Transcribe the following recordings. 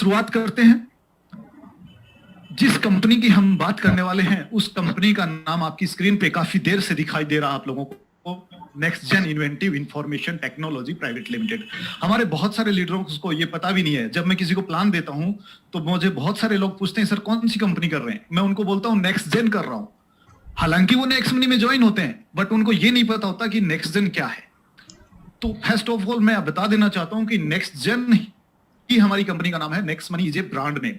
शुरुआत करते हैं। जिस कंपनी की हम बात करने वाले हैं उस कंपनी का नाम आपकी स्क्रीन पे काफी देर से दिखाई दे रहा है आप लोगों को, Next Gen Inventive Information Technology Private Limited. हमारे बहुत सारे लीडरों को ये पता भी नहीं है। जब मैं किसी को प्लान देता हूं तो मुझे बहुत सारे लोग पूछते हैं, सर कौन सी कंपनी कर रहे हैं? मैं उनको बोलता हूं नेक्स्ट जेन कर रहा हूं। हालांकि वो नेक्स्ट मनी में ज्वाइन होते हैं, बट उनको ये नहीं पता होता कि नेक्स्ट जेन क्या है। तो फर्स्ट ऑफ ऑल मैं बता देना चाहता हूं कि नेक्स्ट जेन ही हमारी कंपनी का नाम है। Next money is a brand name.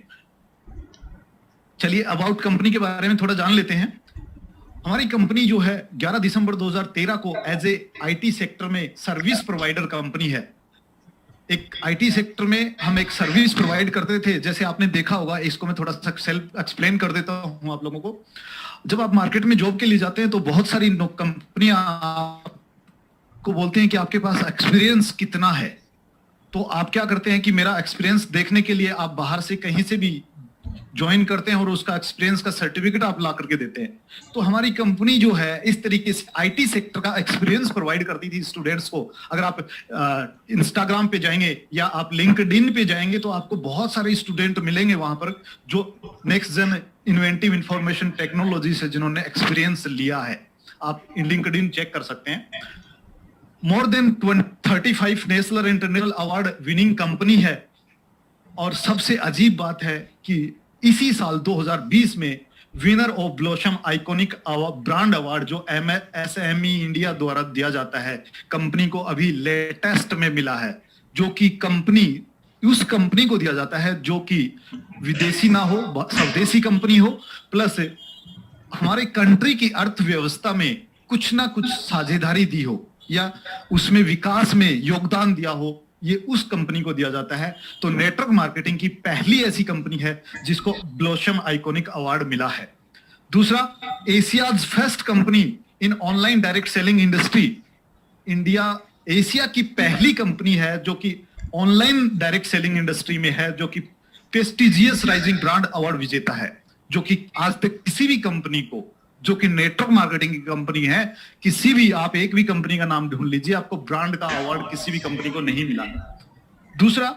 चलिए अबाउट कंपनी के बारे में थोड़ा जान लेते हैं। हमारी कंपनी जो है 11 दिसंबर 2013 को एज ए आईटी सेक्टर में सर्विस प्रोवाइडर कंपनी है। एक आईटी सेक्टर में हम एक सर्विस प्रोवाइड करते थे। जैसे आपने देखा होगा, इसको मैं थोड़ा सा सेल्फ एक्सप्लेन कर देता हूं आप लोगों को। जब आप मार्केट में जॉब के लिए जाते हैं तो बहुत सारी कंपनियां आपको बोलते हैं कि आपके पास एक्सपीरियंस कितना है। तो आप क्या करते हैं कि मेरा एक्सपीरियंस देखने के लिए आप बाहर से कहीं से भी ज्वाइन करते हैं और उसका एक्सपीरियंस का सर्टिफिकेट आप ला करके देते हैं। तो हमारी कंपनी जो है इस तरीके से आईटी सेक्टर का एक्सपीरियंस प्रोवाइड करती थी स्टूडेंट्स को। अगर आप इंस्टाग्राम पे जाएंगे या आप लिंक्डइन पे जाएंगे तो आपको बहुत सारे स्टूडेंट मिलेंगे वहां पर जो Next Gen Inventive Information Technology से जिन्होंने एक्सपीरियंस लिया है। आप लिंक्डइन चेक कर सकते हैं। More than 35 national international award winning company है। और सबसे अजीब बात है कि इसी साल 2020 में winner of blossom iconic brand award जो एमएसएमई इंडिया द्वारा दिया जाता है, कंपनी को अभी लेटेस्ट में मिला है। जो कि कंपनी उस कंपनी को दिया जाता है जो कि विदेशी ना हो, स्वदेशी कंपनी हो, प्लस हमारे कंट्री की अर्थव्यवस्था में कुछ ना कुछ साझेदारी दी हो या उसमें विकास में योगदान दिया हो, ये उस कंपनी को दिया जाता है। तो नेटवर्क मार्केटिंग की पहली ऐसी कंपनी है जिसको ब्लॉसम आइकॉनिक अवार्ड मिला है। दूसरा, एशियाज फर्स्ट कंपनी इन online direct selling industry. India Asia की पहली कंपनी है जो कि ऑनलाइन डायरेक्ट सेलिंग इंडस्ट्री में है, जो कि प्रेस्टिजियस राइजिंग ब्रांड अवार्ड विजेता है। जो कि आज तक किसी भी कंपनी को जो कि नेटवर्क मार्केटिंग की कंपनी है, किसी भी आप एक भी कंपनी का नाम ढूंढ लीजिए, आपको ब्रांड का अवार्ड किसी भी कंपनी को नहीं मिला। दूसरा,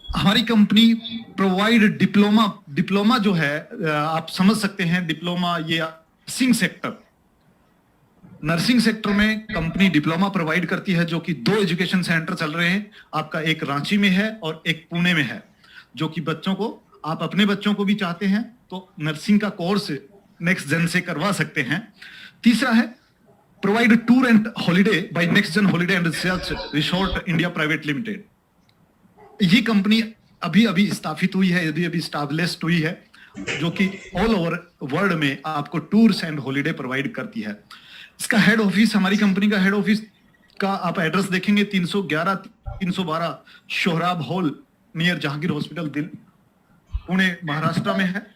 हमारी कंपनी प्रोवाइड डिप्लोमा जो है आप समझ सकते हैं, डिप्लोमा ये नर्सिंग सेक्टर में कंपनी डिप्लोमा प्रोवाइड करती है, जो कि 2 एजुकेशन सेंटर चल रहे हैं। आपका एक रांची में है और एक पुणे में है, जो कि बच्चों को, आप अपने बच्चों को भी चाहते हैं तो नर्सिंग का कोर्स नेक्स्ट जेन से करवा सकते हैं। तीसरा है provide tour and holiday by Next Gen Holiday and Research Resort India Private Limited. ये कंपनी अभी स्थापित हुई है, अभी स्टैब्लिश्ड हुई है, जो कि ऑल ओवर वर्ल्ड में आपको टूर्स एंड हॉलिडे प्रोवाइड करती है। इसका हेड ऑफिस, हमारी कंपनी का हेड ऑफिस का आप एड्रेस देखेंगे 311-312 Sohrab hall near Jahangir hospital, Pune Maharashtra में है।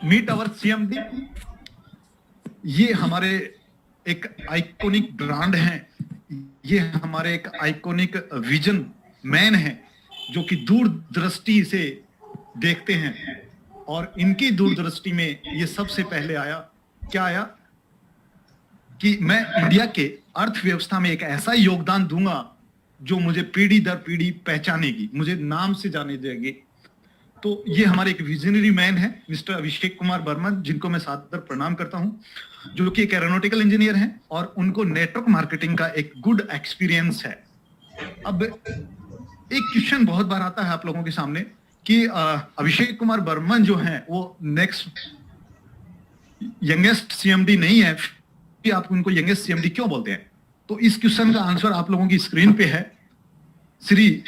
मीट अवर सीएमडी, ये हमारे एक आइकॉनिक ब्रांड हैं, ये हमारे एक आइकॉनिक विजन मैन हैं जो कि दूरदृष्टि से देखते हैं। और इनकी दूरदृष्टि में ये सबसे पहले आया, क्या आया कि मैं इंडिया के अर्थव्यवस्था में एक ऐसा योगदान दूंगा जो मुझे पीढ़ी दर पीढ़ी पहचानेगी, मुझे नाम से जाने देगी। तो ये हमारे एक विजनरी मैन है मिस्टर अभिषेक कुमार बर्मन, जिनको मैं सादर प्रणाम करता हूं, जो कि एक एरोनॉटिकल इंजीनियर हैं और उनको नेटवर्क मार्केटिंग का एक गुड एक्सपीरियंस है। अब एक क्वेश्चन बहुत बार आता है आप लोगों के सामने कि अभिषेक कुमार बर्मन जो हैं वो नेक्स्ट यंगेस्ट सीएमडी नहीं है, कि आप उनको यंगेस्ट सीएमडी क्यों बोलते हैं? तो इस क्वेश्चन का आंसर आप लोगों की स्क्रीन पे है। श्री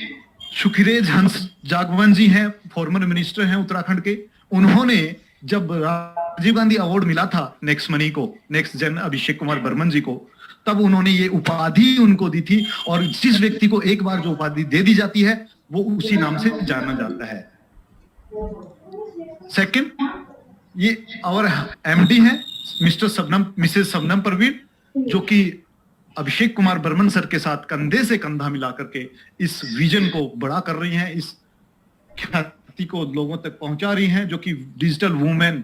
सुखिरेज हंस जागवन जी हैं, फॉर्मर मिनिस्टर हैं उत्तराखंड के। उन्होंने जब राजीव गांधी अवार्ड मिला था नेक्स्ट मनी को, नेक्स्ट जेन अभिषेक कुमार बर्मन जी को, तब उन्होंने ये उपाधि उनको दी थी। और जिस व्यक्ति को एक बार जो उपाधि दे दी जाती है वो उसी नाम से जाना जाता है। सेकंड, ये और एमडी है मिसेस शबनम परवीन, जो कि अभिषेक कुमार बर्मन सर के साथ कंधे से कंधा मिला करके इस विजन को बड़ा कर रही हैं, इस ख्याति को लोगों तक पहुंचा रही हैं, जो कि डिजिटल वुमेन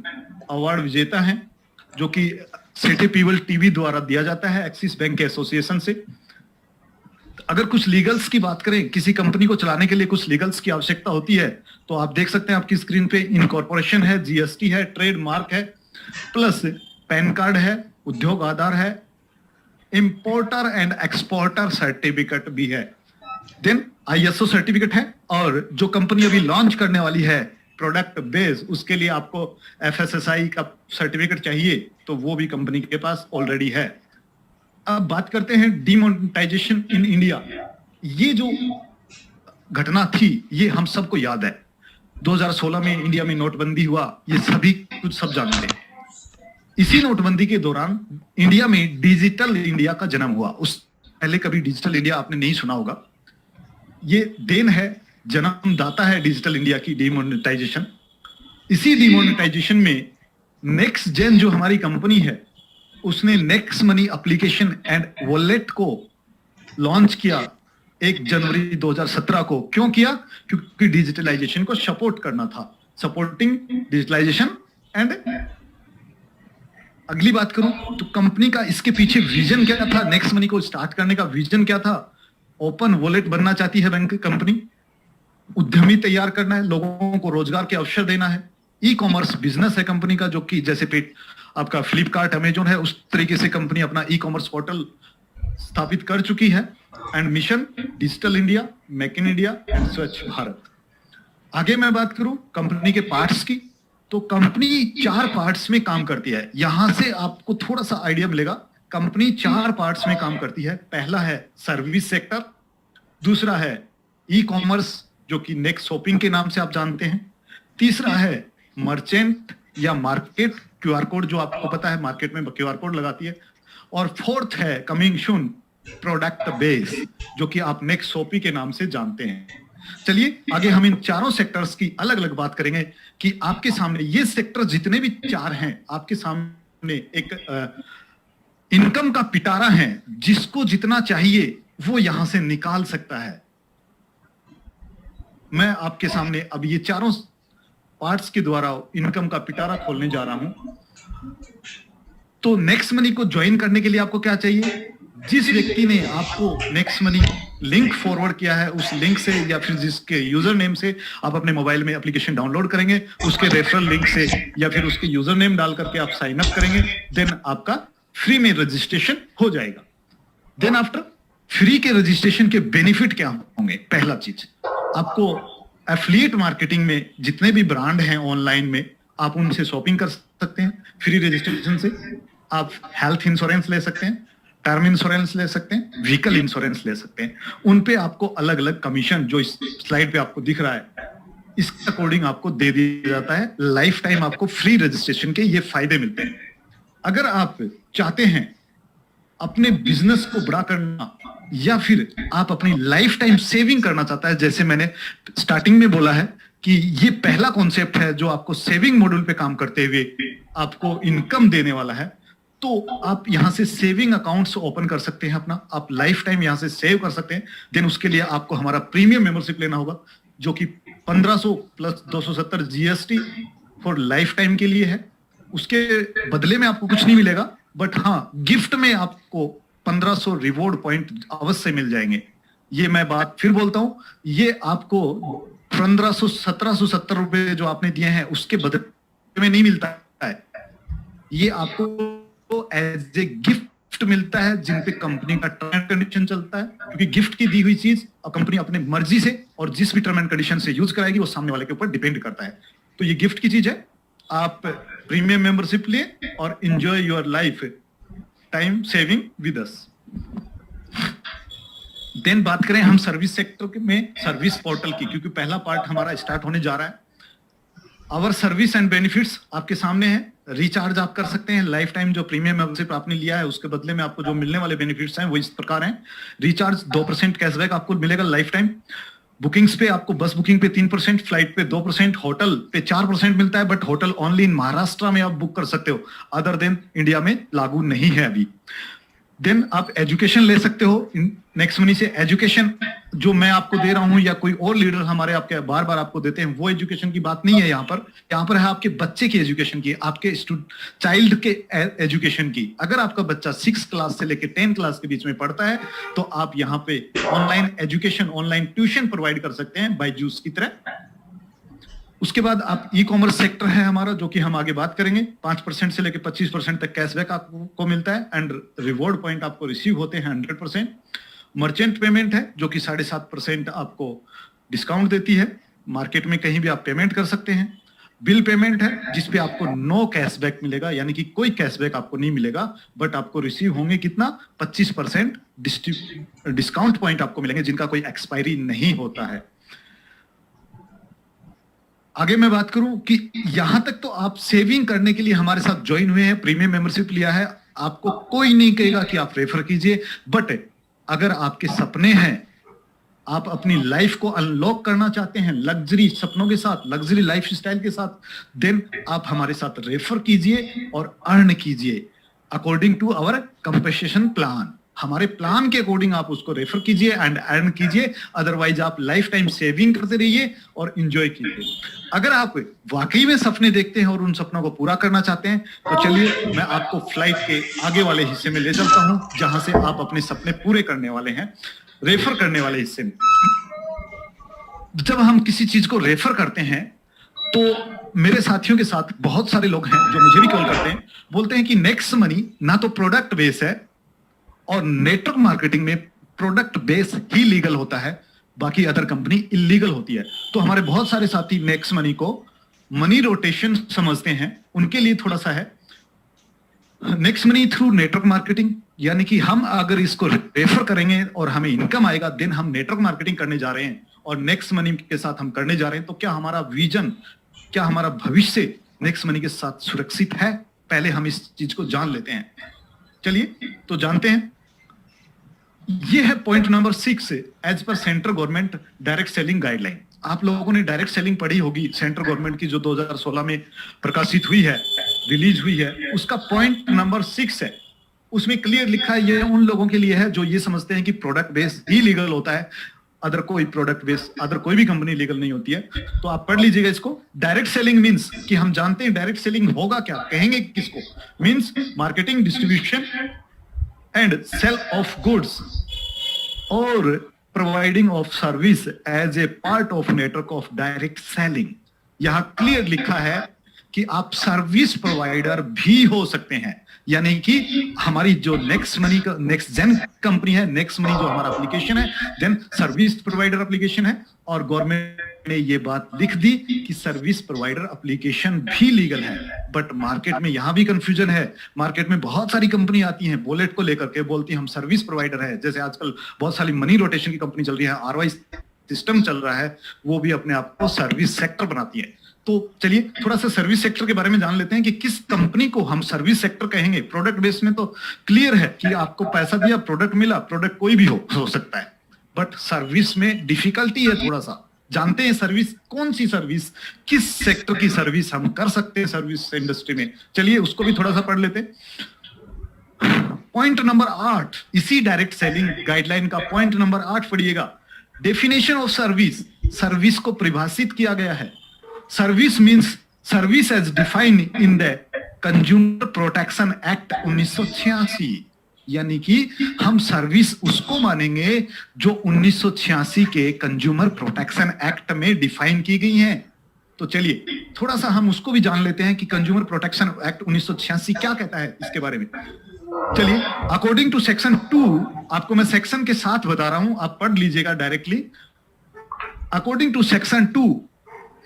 अवार्ड विजेता हैं, जो कि सिटी पीपल टीवी द्वारा दिया जाता है एक्सिस बैंक के एसोसिएशन से। अगर कुछ लीगल्स की बात करें, किसी कंपनी को चलाने के लिए कुछ लीगल्स की आवश्यकता होती है, तो आप देख सकते हैं आपकी स्क्रीन पे इनकॉर्पोरेशन है, जीएसटी है, ट्रेडमार्क है, प्लस पैन कार्ड है, उद्योग आधार है, इंपोर्टर एंड एक्सपोर्टर सर्टिफिकेट भी है, देन आईएसओ सर्टिफिकेट है, और जो कंपनी अभी लॉन्च करने वाली है प्रोडक्ट बेस, उसके लिए आपको एफएसएसआई का सर्टिफिकेट चाहिए, तो वो भी कंपनी के पास ऑलरेडी है। अब बात करते हैं डिमोनेटाइजेशन इन इंडिया। ये जो घटना थी ये हम सबको याद है, 2016 में इंडिया में नोटबंदी हुआ, ये सभी कुछ सब जानते हैं। इसी नोटबंदी के दौरान इंडिया में डिजिटल इंडिया का जन्म हुआ। उस पहले कभी डिजिटल इंडिया आपने नहीं सुना होगा। ये देन है, जन्मदाता है डिजिटल इंडिया की डिमोनेटाइजेशन। इसी डिमोनेटाइजेशन में नेक्स्ट जेन जो हमारी कंपनी है, उसने next money application and wallet को लॉन्च किया 1 जनवरी 2017 को। क्यों किया? क्योंकि डिजिटलाइजेशन को सपोर्ट करना था, सपोर्टिंग डिजिटलाइजेशन। एंड अगली बात करूं तो कंपनी का इसके पीछे विजन क्या था, नेक्स्ट मनी को स्टार्ट करने का विजन क्या था? ओपन वॉलेट बनना चाहती है बैंक कंपनी, उद्यमी तैयार करना है, लोगों को रोजगार के अवसर देना है। ई कॉमर्स बिजनेस है कंपनी का, जो कि जैसे आपका फ्लिपकार्ट, अमेजोन है, उस तरीके से कंपनी अपना ई कॉमर्स पोर्टल स्थापित कर चुकी है। And mission digital India, make in India and स्वच्छ भारत। आगे मैं बात करूं कंपनी के पार्ट्स की, तो कंपनी 4 पार्ट्स में काम करती है। यहां से आपको थोड़ा सा आइडिया मिलेगा। कंपनी 4 पार्ट्स में काम करती है। पहला है सर्विस सेक्टर, दूसरा है ई कॉमर्स जो कि नेक्स्ट शॉपिंग के नाम से आप जानते हैं, तीसरा है मर्चेंट या मार्केट, क्यूआर कोड जो आपको पता है मार्केट में क्यूआर कोड लगाती है, और फोर्थ है कमिंग सून प्रोडक्ट बेस जो कि आप नेक्स्ट शॉपिंग के नाम से जानते हैं। चलिए आगे हम इन चारों सेक्टर्स की अलग अलग बात करेंगे कि आपके सामने ये सेक्टर जितने भी 4 हैं, आपके सामने एक इनकम का पिटारा है। जिसको जितना चाहिए वो यहां से निकाल सकता है। मैं आपके सामने अब ये चारों पार्ट्स के द्वारा इनकम का पिटारा खोलने जा रहा हूं। तो नेक्स्ट मनी को ज्वाइन करने के लिए आपको क्या चाहिए? जिस व्यक्ति ने आपको नेक्स्ट मनी लिंक फॉरवर्ड किया है, उस लिंक से या फिर जिसके यूजर नेम से आप अपने मोबाइल में एप्लीकेशन डाउनलोड करेंगे, उसके रेफरल लिंक से या फिर उसके यूजर नेम डाल करके आप साइन अप करेंगे, देन आपका फ्री में रजिस्ट्रेशन हो जाएगा। देन आफ्टर फ्री के रजिस्ट्रेशन के बेनिफिट क्या होंगे? पहला चीज, आपको एफिलिएट मार्केटिंग में जितने भी ब्रांड हैं ऑनलाइन में, आप उनसे शॉपिंग कर सकते हैं फ्री रजिस्ट्रेशन से। आप हेल्थ इंश्योरेंस ले सकते हैं, टर्म इंश्योरेंस ले सकते हैं, व्हीकल इंश्योरेंस ले सकते हैं। उन पे आपको अलग अलग कमीशन जो इस स्लाइड पे आपको दिख रहा है, इसके अकॉर्डिंग आपको दे दिया जाता है। लाइफ टाइम आपको फ्री रजिस्ट्रेशन के ये फायदे मिलते हैं। अगर आप चाहते हैं अपने बिजनेस को बड़ा करना या फिर आप अपनी लाइफ टाइम सेविंग करना चाहता है, जैसे मैंने स्टार्टिंग में बोला है कि ये पहला कॉन्सेप्ट है जो आपको सेविंग मॉड्यूल पे काम करते हुए आपको इनकम देने वाला है, तो आप यहां से सेविंग अकाउंट्स ओपन कर सकते हैं अपना, आप लाइफ टाइम यहां से सेव कर सकते हैं। देन उसके लिए आपको हमारा प्रीमियम मेंबरशिप लेना होगा जो कि 1500 plus 270 GST for life time के लिए है। उसके बदले में आपको कुछ नहीं मिलेगा, बट हाँ गिफ्ट में आपको 1500 रिवॉर्ड पॉइंट अवश्य मिल जाएंगे। ये मैं बात फिर बोलता हूं, ये आपको 1770 रुपए जो आपने दिए हैं उसके बदले में नहीं मिलता है, ये आपको एज ए गिफ्ट मिलता है, जिन पे कंपनी का टर्म एंड कंडीशन चलता है। क्योंकि गिफ्ट की दी हुई चीज कंपनी अपने मर्जी से और जिस भी टर्म एंड कंडीशन से यूज कराएगी वो सामने वाले के ऊपर डिपेंड करता है। तो ये गिफ्ट की चीज है। आप प्रीमियम मेंबरशिप लिए और enjoy your life time saving with us. Then बात करें हम सर्विस सेक्टर में सर्विस पोर्टल की, क्योंकि पहला पार्ट हमारा स्टार्ट होने जा रहा है। आवर सर्विस एंड बेनिफिट्स आपके सामने है। रिचार्ज आप कर सकते हैं, लाइफ टाइम जो प्रीमियम मेंबरशिप आपने लिया है उसके बदले में आपको जो मिलने वाले बेनिफिट्स हैं वो इस प्रकार हैं। रिचार्ज 2% कैशबैक आपको मिलेगा लाइफ टाइम। बुकिंग्स पे आपको बस बुकिंग पे 3%, फ्लाइट पे 2%, होटल पे 4% मिलता है, but hotel only in Maharashtra में आप बुक कर सकते हो, अदर देन इंडिया में लागू नहीं है अभी। देन आप एजुकेशन ले सकते हो नेक्स्ट मनी से। एजुकेशन जो मैं आपको दे रहा हूं या कोई और लीडर हमारे आपके बार बार आपको देते हैं, वो एजुकेशन की बात नहीं है यहाँ पर है आपके बच्चे की एजुकेशन की, आपके चाइल्ड के एजुकेशन की। अगर आपका बच्चा 6 क्लास से लेकर 10 क्लास के बीच में पढ़ता है तो आप यहाँ पे online education, online tuition provide कर सकते हैं बायजूस की तरह। उसके बाद आप ई कॉमर्स सेक्टर है हमारा, जो कि हम आगे बात करेंगे। 5% से लेकर 25% तक कैशबैक आपको मिलता है एंड रिवॉर्ड पॉइंट आपको रिसीव होते हैं 100%। मर्चेंट पेमेंट है जो कि 7.5% आपको डिस्काउंट देती है, मार्केट में कहीं भी आप पेमेंट कर सकते हैं। बिल पेमेंट है जिसपे आपको नो कैशबैक मिलेगा, यानी कि कोई कैशबैक आपको नहीं मिलेगा, बट आपको रिसीव होंगे कितना 25% डिस्काउंट पॉइंट आपको मिलेंगे, जिनका कोई एक्सपायरी नहीं होता है। आगे मैं बात करूं कि यहां तक तो आप सेविंग करने के लिए हमारे साथ ज्वाइन हुए हैं, प्रीमियम मेंबरशिप लिया है, आपको कोई नहीं कहेगा कि आप रेफर कीजिए। बट अगर आपके सपने हैं, आप अपनी लाइफ को अनलॉक करना चाहते हैं लग्जरी सपनों के साथ, लग्जरी लाइफ स्टाइल के साथ, देन आप हमारे साथ रेफर कीजिए और अर्न कीजिए according to our compensation plan. हमारे प्लान के अकॉर्डिंग आप उसको रेफर कीजिए एंड अर्न कीजिए, अदरवाइज आप लाइफ टाइम सेविंग करते रहिए और एंजॉय कीजिए। अगर आप वाकई में सपने देखते हैं और उन सपनों को पूरा करना चाहते हैं तो चलिए मैं आपको फ्लाइट के आगे वाले हिस्से में ले चलता हूं, जहां से आप अपने सपने पूरे करने वाले हैं, रेफर करने वाले हिस्से में। जब हम किसी चीज को रेफर करते हैं तो मेरे साथियों के साथ बहुत सारे लोग हैं जो मुझे भी कॉल करते हैं, बोलते हैं कि नेक्स्ट मनी ना तो प्रोडक्ट बेस है और नेटवर्क मार्केटिंग में प्रोडक्ट बेस ही लीगल होता है, बाकी अदर कंपनी इलीगल होती है। तो हमारे बहुत सारे साथी नेक्स्ट मनी को मनी रोटेशन समझते हैं, उनके लिए थोड़ा सा है next money through network marketing, यानी कि हम अगर इसको रेफर करेंगे और हमें इनकम आएगा, देन हम नेटवर्क मार्केटिंग करने जा रहे हैं और नेक्स्ट मनी के साथ हम करने जा रहे हैं। तो क्या हमारा विजन, क्या हमारा भविष्य नेक्स्ट मनी के साथ सुरक्षित है? पहले हम इस चीज को जान लेते हैं। चलिए तो जानते हैं। ये है point number 6 as per central government direct selling guideline. आप लोगों ने डायरेक्ट सेलिंग पढ़ी होगी सेंट्रल गवर्नमेंट की, जो 2016 में प्रकाशित हुई है, रिलीज हुई है। उसका पॉइंट नंबर 6 है, उसमें क्लियर लिखा है, ये उन लोगों के लिए है जो ये समझते हैं कि प्रोडक्ट बेस ही लीगल होता है, अदर कोई प्रोडक्ट बेस, अदर कोई भी कंपनी लीगल नहीं होती है। तो आप पढ़ लीजिएगा इसको। डायरेक्ट सेलिंग मींस कि हम जानते हैं डायरेक्ट सेलिंग होगा क्या, कहेंगे किसको, means marketing, distribution and sale of goods और providing of service as a part of network of direct selling. यहां क्लियर लिखा है कि आप सर्विस प्रोवाइडर भी हो सकते हैं, यानी कि हमारी जो नेक्स्ट मनी का नेक्स्ट जेन कंपनी है, नेक्स्ट मनी जो हमारा एप्लीकेशन है, देन सर्विस प्रोवाइडर एप्लीकेशन है, और गवर्नमेंट ने ये बात लिख दी कि सर्विस प्रोवाइडर एप्लीकेशन भी लीगल है। बट मार्केट में यहां भी कंफ्यूजन है। मार्केट में बहुत सारी कंपनी आती हैं बुलेट को लेकर के, बोलती हैं हम सर्विस प्रोवाइडर है। जैसे आजकल बहुत सारी मनी रोटेशन की कंपनी चल रही है, RY सिस्टम चल रहा है, वो भी अपने आप को सर्विस सेक्टर बनाती है। तो चलिए थोड़ा सा सर्विस सेक्टर के बारे में जान लेते हैं कि किस कंपनी को हम सर्विस सेक्टर कहेंगे। प्रोडक्ट बेस में तो क्लियर है कि आपको पैसा दिया, प्रोडक्ट मिला, प्रोडक्ट कोई भी हो सकता है, बट सर्विस में डिफिकल्टी है थोड़ा सा। जानते हैं सर्विस कौन सी सर्विस, किस सेक्टर की सर्विस हम कर सकते हैं सर्विस इंडस्ट्री में। चलिए उसको भी थोड़ा सा पढ़ लेते हैं। पॉइंट नंबर 8 इसी डायरेक्ट सेलिंग गाइडलाइन का पॉइंट नंबर 8 पढ़िएगा। डेफिनेशन ऑफ सर्विस, सर्विस को परिभाषित किया गया है। Service means service as defined in the consumer protection act 1986, यानी कि हम सर्विस उसको मानेंगे जो 1986 के कंज्यूमर प्रोटेक्शन एक्ट में डिफाइन की गई हैं। तो चलिए थोड़ा सा हम उसको भी जान लेते हैं कि कंज्यूमर प्रोटेक्शन एक्ट 1986 क्या कहता है इसके बारे में। चलिए अकॉर्डिंग टू सेक्शन 2, आपको मैं सेक्शन के साथ बता रहा हूं, आप पढ़ लीजिएगा डायरेक्टली। अकॉर्डिंग टू सेक्शन 2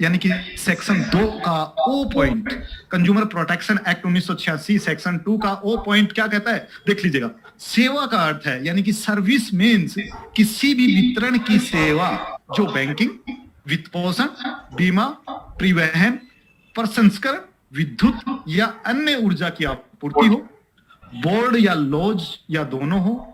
यानी कि सेक्शन 2 का O point, consumer protection act 1986 section 2 का ओ पॉइंट क्या कहता है देख लीजिएगा। सेवा का अर्थ है, यानी कि सर्विस मींस किसी भी वितरण की सेवा जो बैंकिंग, वित्त पोषण, बीमा, परिवहन, प्रसंस्करण, विद्युत या अन्य ऊर्जा की आपूर्ति हो, बोर्ड या लॉज या दोनों हो,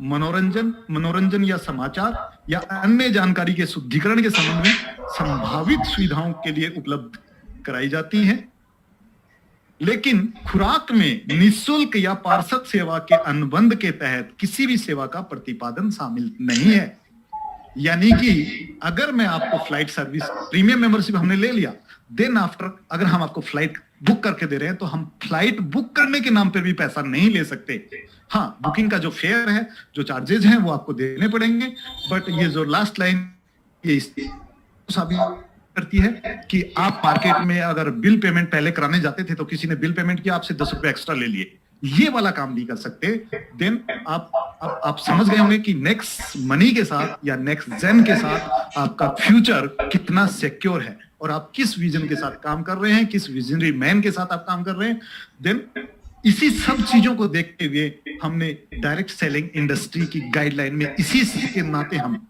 मनोरंजन या समाचार या अन्य जानकारी के शुद्धिकरण के संबंध में संभावित सुविधाओं के लिए उपलब्ध कराई जाती हैं। लेकिन खुराक में निःशुल्क या पार्षद सेवा के अनुबंध के तहत किसी भी सेवा का प्रतिपादन शामिल नहीं है। यानी कि अगर मैं आपको फ्लाइट सर्विस प्रीमियम मेंबरशिप हमने ले लिया, देन आफ्टर अगर हम आपको फ्लाइट बुक करके दे रहे हैं तो हम फ्लाइट बुक करने के नाम पे भी पैसा नहीं ले सकते। हाँ, बुकिंग का जो फेयर है, जो चार्जेस हैं वो आपको देने पड़ेंगे, बट ये जो लास्ट लाइन ये साबित करती है कि आप मार्केट में अगर बिल पेमेंट पहले कराने जाते थे तो किसी ने बिल पेमेंट किया, आपसे 10 रुपए एक्स्ट्रा ले लिए, ये वाला काम नहीं कर सकते। देन आप समझ गए होंगे कि नेक्स्ट मनी के साथ या नेक्स्ट जेन के साथ आपका फ्यूचर कितना सिक्योर है और आप किस विजन के साथ काम कर रहे हैं, किस विजनरी मैन के साथ आप काम कर रहे हैं। देन इसी सब चीजों को देखते हुए हमने डायरेक्ट सेलिंग इंडस्ट्री की गाइडलाइन में इसी के नाते हम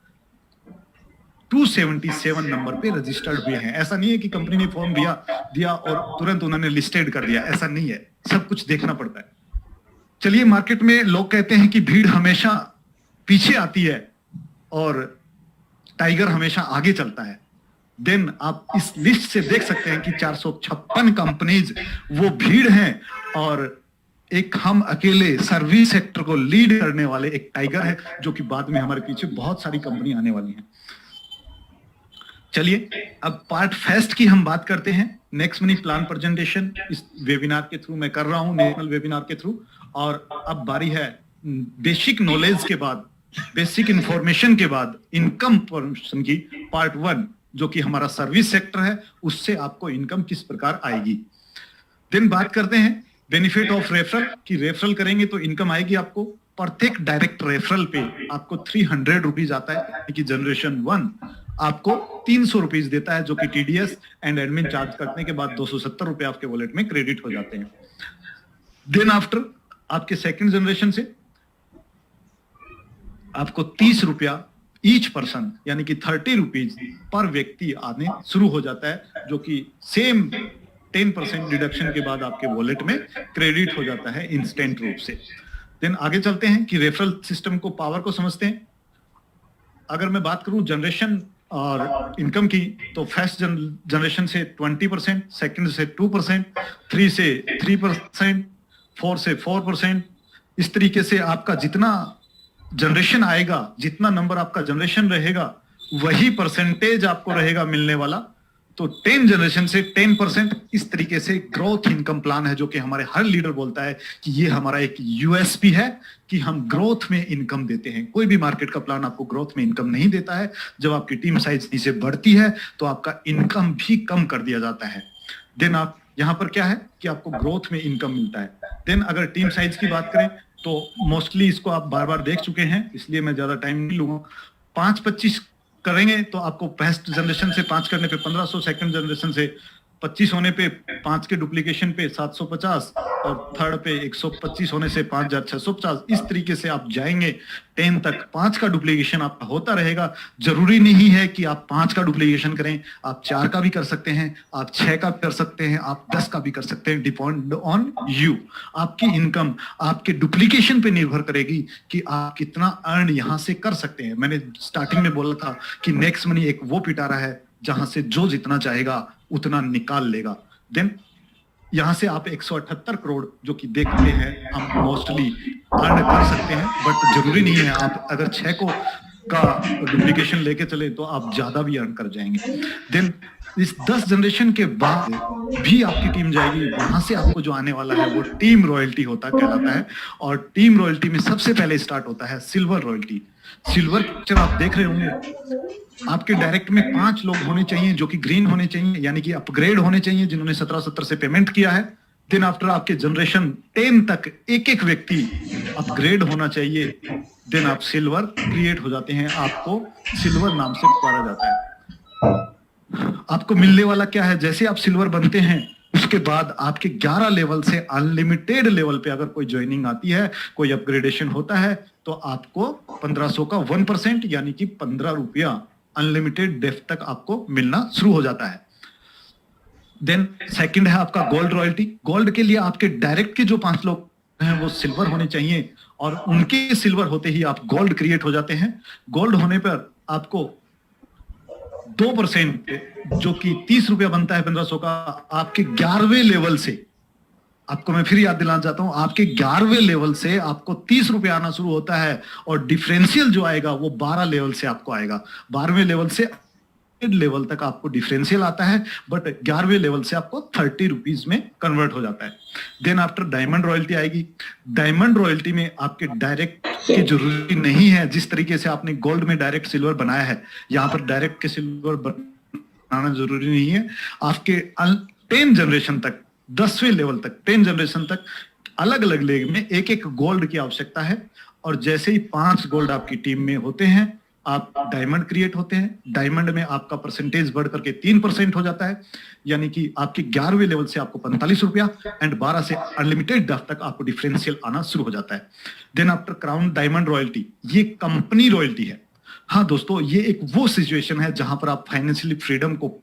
277 नंबर पे रजिस्टर्ड हुए हैं। ऐसा नहीं है कि कंपनी ने फॉर्म दिया और तुरंत उन्होंने लिस्टेड कर दिया, ऐसा नहीं है, सब कुछ देखना पड़ता है। चलिए, मार्केट में लोग कहते हैं कि भीड़ हमेशा पीछे आती है और टाइगर हमेशा आगे चलता है। देन आप इस लिस्ट से देख सकते हैं कि 456 कंपनीज वो भीड़ हैं और एक हम अकेले सर्विस सेक्टर को लीड करने वाले एक टाइगर है, जो कि बाद में हमारे पीछे बहुत सारी कंपनी आने वाली हैं। चलिए, अब पार्ट फेस्ट की हम बात करते हैं। नेक्स्ट मनी प्लान प्रेजेंटेशन इस वेबिनार के थ्रू मैं कर रहा हूं, नेशनल वेबिनार के थ्रू। और अब बारी है बेसिक नॉलेज के बाद, बेसिक इंफॉर्मेशन के बाद इनकम पोर्शन की पार्ट 1, जो कि हमारा सर्विस सेक्टर है, उससे आपको इनकम किस प्रकार आएगी। देन बात करते हैं बेनिफिट ऑफ रेफरल, कि रेफरल करेंगे तो इनकम आएगी आपको। प्रत्येक डायरेक्ट रेफरल पे आपको 300 रुपीज आता है, कि जनरेशन 1 आपको 300 रुपीज देता है, जो कि टीडीएस एंड एडमिन चार्ज करने के बाद 270 रुपए आपके वॉलेट में क्रेडिट हो जाते हैं। देन आफ्टर आपके सेकंड जनरेशन से आपको 30 रुपया ईच पर्सन, यानी कि 30 रुपीज पर व्यक्ति आने शुरू हो जाता है, जो कि सेम 10% डिडक्शन के बाद आपके वॉलेट में क्रेडिट हो जाता है इंस्टेंट रूप से। देन आगे चलते हैं कि रेफरल सिस्टम को, पावर को समझते हैं। अगर मैं बात करूं जनरेशन और इनकम की, तो फर्स्ट जनरेशन से 20%, सेकंड से 2%, 3 से 3%, 4 से 4%। इस तरीके से आपका जितना जनरेशन आएगा, जितना नंबर आपका जनरेशन रहेगा, वही परसेंटेज आपको रहेगा मिलने वाला। तो 10 जनरेशन से 10%, इस तरीके से ग्रोथ इनकम प्लान है, जो कि हमारे हर लीडर बोलता है कि ये हमारा एक यूएसपी है कि हम ग्रोथ में इनकम देते हैं। कोई भी मार्केट का प्लान आपको ग्रोथ में इनकम नहीं देता है। जब आपकी टीम साइज नीचे बढ़ती है तो आपका इनकम भी कम कर दिया जाता है। देन आप यहां पर क्या है कि आपको ग्रोथ में इनकम मिलता है। देन अगर टीम साइज की बात करें तो मोस्टली इसको आप बार बार देख चुके हैं, इसलिए मैं ज्यादा टाइम नहीं लूंगा। 5-25 करेंगे तो आपको फर्स्ट जनरेशन से 5 करने पे 1500, सेकंड जनरेशन से 25 होने पे 5 के डुप्लीकेशन पे 750 और थर्ड पे 125 होने से 5650। इस तरीके से आप जाएंगे 10 तक। 5 का डुप्लीकेशन आपका होता रहेगा। जरूरी नहीं है कि आप 5 का डुप्लीकेशन करें, आप 4 का भी कर सकते हैं, आप 6 का भी कर सकते हैं, आप 10 का भी कर सकते हैं। Depend on you. आपकी इनकम आपके डुप्लीकेशन पे निर्भर करेगी कि आप कितना अर्न यहां से कर सकते हैं। मैंने स्टार्टिंग में बोला था कि नेक्स्ट मनी एक वो पिटारा है जहां से जो जितना चाहेगा उतना निकाल लेगा। देन यहां से आप 178 करोड़ जो कि देखते हैं हम मोस्टली अर्न कर सकते हैं, बट जरूरी नहीं है। आप अगर 6 को का डुप्लीकेशन लेके चले तो आप ज्यादा भी अर्न कर जाएंगे। देन इस 10 जनरेशन के बाद भी आपकी टीम जाएगी, वहां से आपको जो आने वाला है वो टीम रॉयल्टी होता कहलाता है। और टीम रॉयल्टी में सबसे पहले स्टार्ट होता है सिल्वर रॉयल्टी। सिल्वर पिक्चर आप देख रहे होंगे, आपके डायरेक्ट में 5 लोग होने चाहिए जो कि ग्रीन होने चाहिए, यानी कि अपग्रेड होने चाहिए, जिन्होंने 1770 से पेमेंट किया है। देन आफ्टर आपके जनरेशन 10 तक एक व्यक्ति अपग्रेड होना चाहिए। देन आप सिल्वर क्रिएट हो जाते हैं, आपको सिल्वर नाम से पुकारा जाता है। आपको मिलने वाला क्या है, जैसे आप सिल्वर बनते हैं उसके बाद आपके 11 लेवल से अनलिमिटेड लेवल पे अगर कोई ज्वाइनिंग आती है, कोई अपग्रेडेशन होता है, तो आपको 1500 का 1% यानी कि 15 रुपया अनलिमिटेड डेफ तक आपको मिलना शुरू हो जाता है। देन सेकंड है आपका गोल्ड रॉयल्टी। गोल्ड के लिए आपके डायरेक्ट के जो 5 लोग हैं वो सिल्वर होने चाहिए, और उनके सिल्वर होते ही आप गोल्ड क्रिएट हो जाते हैं। गोल्ड होने पर आपको 2% जो कि 30 रुपया बनता है 1500 का, आपके 11वें लेवल से आपको मैं फिर याद दिलाना चाहता हूं, आपके 11वें लेवल से आपको 30 रुपए आना शुरू होता है और डिफरेंशियल जो आएगा वो 12 लेवल से आपको आएगा। 12वें लेवल से लेवल तक आपको डिफरेंशियल आता है, बट 11वें लेवल से आपको 30 रुपीज में कन्वर्ट हो जाता है। देन आफ्टर डायमंड रॉयल्टी आएगी। डायमंड रॉयल्टी में आपके डायरेक्ट की जरूरी नहीं है। जिस तरीके से आपने गोल्ड में डायरेक्ट सिल्वर बनाया है, यहाँ पर डायरेक्ट के सिल्वर बनाना जरूरी नहीं है। आपके 10 जनरेशन तक, 10वें लेवल तक, 10 जनरेशन तक अलग अलग लेग में एक एक गोल्ड की आवश्यकता है। और जैसे ही 5 गोल्ड आपकी टीम में होते हैं, आप डायमंड क्रिएट होते हैं। डायमंड में आपका परसेंटेज बढ़ करके 3% हो जाता है, यानी कि आपके 11वें लेवल से आपको 45 रुपया एंड 12 से अनलिमिटेड तक आपको डिफरेंशियल आना शुरू हो जाता है। Then after crown diamond royalty, ये कंपनी रॉयल्टी है। हाँ दोस्तों, ये एक वो सिचुएशन है जहां पर आप फाइनेंशियली फ्रीडम को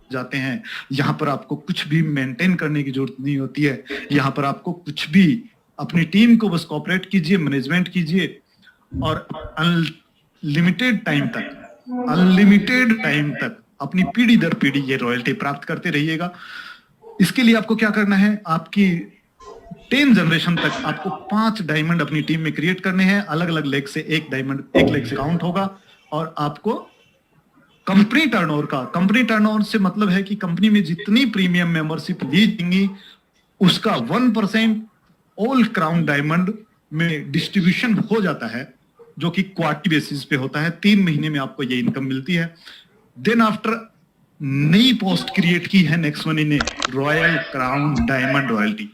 जाते हैं। यहां पर आपको कुछ भी मेंटेन करने की जरूरत नहीं होती है। यहां पर आपको कुछ भी, अपनी टीम को बस कॉपरेट कीजिए, मैनेजमेंट कीजिए और अनलिमिटेड टाइम तक अपनी पीढ़ी दर पीढ़ी ये रॉयल्टी प्राप्त करते रहिएगा। इसके लिए आपको क्या करना है, आपकी 10 जनरेशन तक आपको 5 डायमंड अपनी टीम में क्रिएट करने हैं। अलग अलग लेग से एक डायमंड एक लेग से काउंट होगा और आपको कंपनी टर्नओवर से मतलब है कि कंपनी में जितनी प्रीमियम मेंबरशिप ली जाएंगी उसका 1% ऑल क्राउन डायमंड में डिस्ट्रीब्यूशन हो जाता है, जो कि क्वार्टरली बेसिस पे होता है। 3 महीने में आपको ये इनकम मिलती है। देन आफ्टर नई पोस्ट क्रिएट की है नेक्स्ट मनी ने, रॉयल क्राउन डायमंड रॉयल्टी।